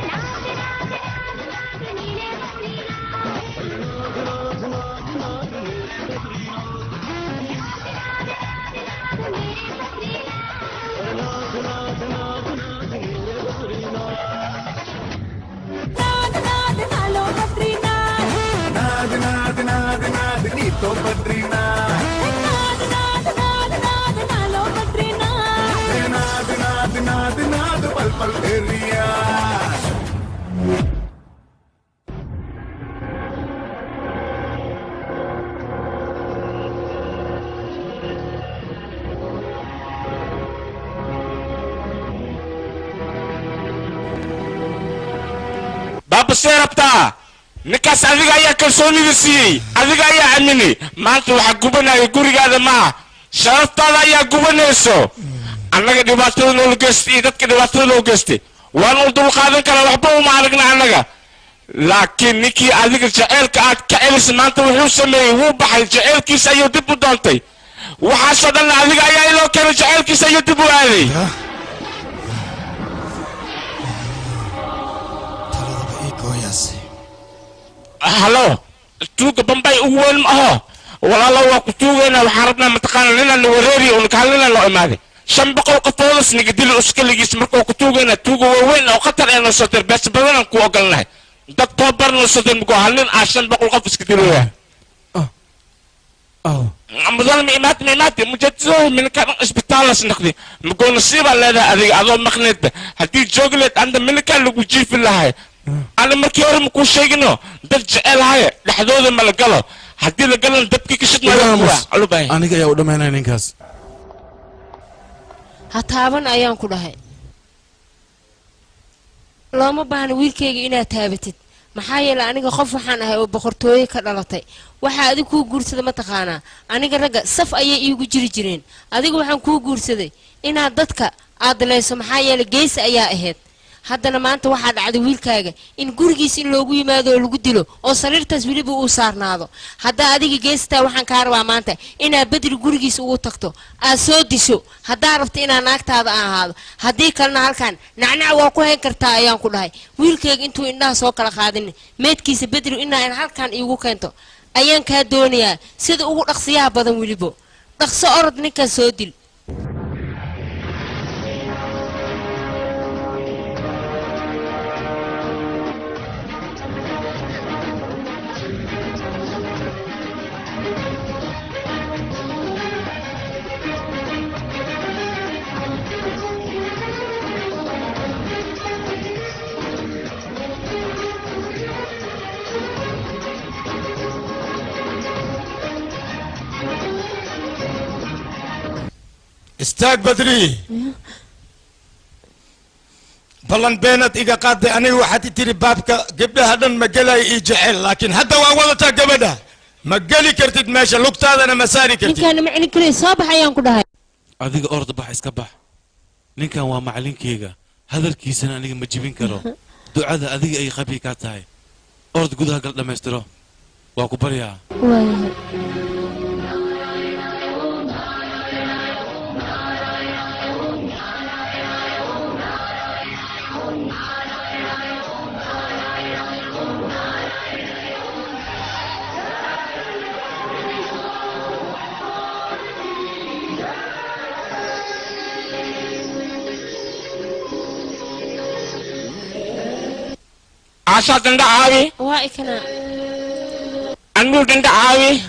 नागरा नीले बदरी तो बद्रीनाथ नाद नालो बद्रीनाथ नाद पल पल फेरिया baaba see rabtaa ninkaas adiga ayaa kalsoonida siiyey adiga ayaa aamini maanta waxaa gubanaya gurigaada maaha sharaftaada ayaa gubanayso annaga dhibaatada noola geystay iyo dadka dhibaatada loo geystay waan u dulqaadan karaa waxba uma aragna annaga laakiin ninkii adiga jaceylka aad ka celisay maanta wuxuu sameeyey wuu baxay jaceylkiisa ayuu dib u doontay waxaasoo dhanna adiga ayaa iloo keenay jaceylkiisa ayuu dib u aaday halo tuuga bambay ugu weyn ma aho walaalo waa ku tuugayna waxaan rabnaa mataqaana ninaan wareeriyo un kaalina loo imaaday 500 qofoodas niga dil uskaligiis markuu ku tuugayna tuuga weyn oo khatar ee noo soo dir bes badan ku ogolnahay dad tabar noo soo dir mugo halin 500 qof iska dilaya amadan miimaad mujadso min kan isbitaalas naqdi mugo nasiiba leedahay adiga adoo maqneed hadii joogleed anda milka lagu jiifi lahay أنا مركيور مكون شيء دل جعل هاي لحدود ما لقله حدي لقله دبكي كشت ما لقله أنا جاي أقول ما نينكاس هتابن أيام كلها لو ما بان ويلكي إنا تابتت maxaa aniga qof waxaan ahay oo boqortooyo ka dhalatay waxa adigu ku guursaday ma taqaana aniga raga saf ayay iigu jiri jireen adiga waxaan ku guursaday inaad dadka aad leeyso maxaa yeelay gees ayaa ahayd haddana maanta waxaa dhacday wiilkaaga in gurigiis in loogu yimaado oo lagu dilo oo sariirtaas wiliba uu saarnaado hadda adiga geestaa waxaan ka rabaa maanta inaad bedri gurigiis ugu tagto aad soo disho haddaa rabta inaad naagtaada ahaado haddii kalena halkan nacnac waa ku hayn kartaa ayaan ku dhahay wiilkayga intuu indhaha soo kala qaadin meedkiisa bedri inaa halkan iigu keento ayaan kaa doonayaa sida ugu dhaqsiyaha badan wilibo dhaqso orod ninkaas soo dil استاك بدري بلن بينت إيجا قاد أنا وحدي تري بابك قبل هذا مجالي يجعل لكن حتى وأولتا قبله مجالي كرتد ماشي لقطة هذا أنا مساري كرتد كان معني كري صباح أيام كلها أذيك أرض بح إسكبح نكان ومعلين كيجا هذا الكيسنا أنا مجيبين كرو دعاء أذيك أي خبي كاتاي أرض جودها قلت لما يسترو وأكبريها عشان تندعاوي واي كنا أنو تندعاوي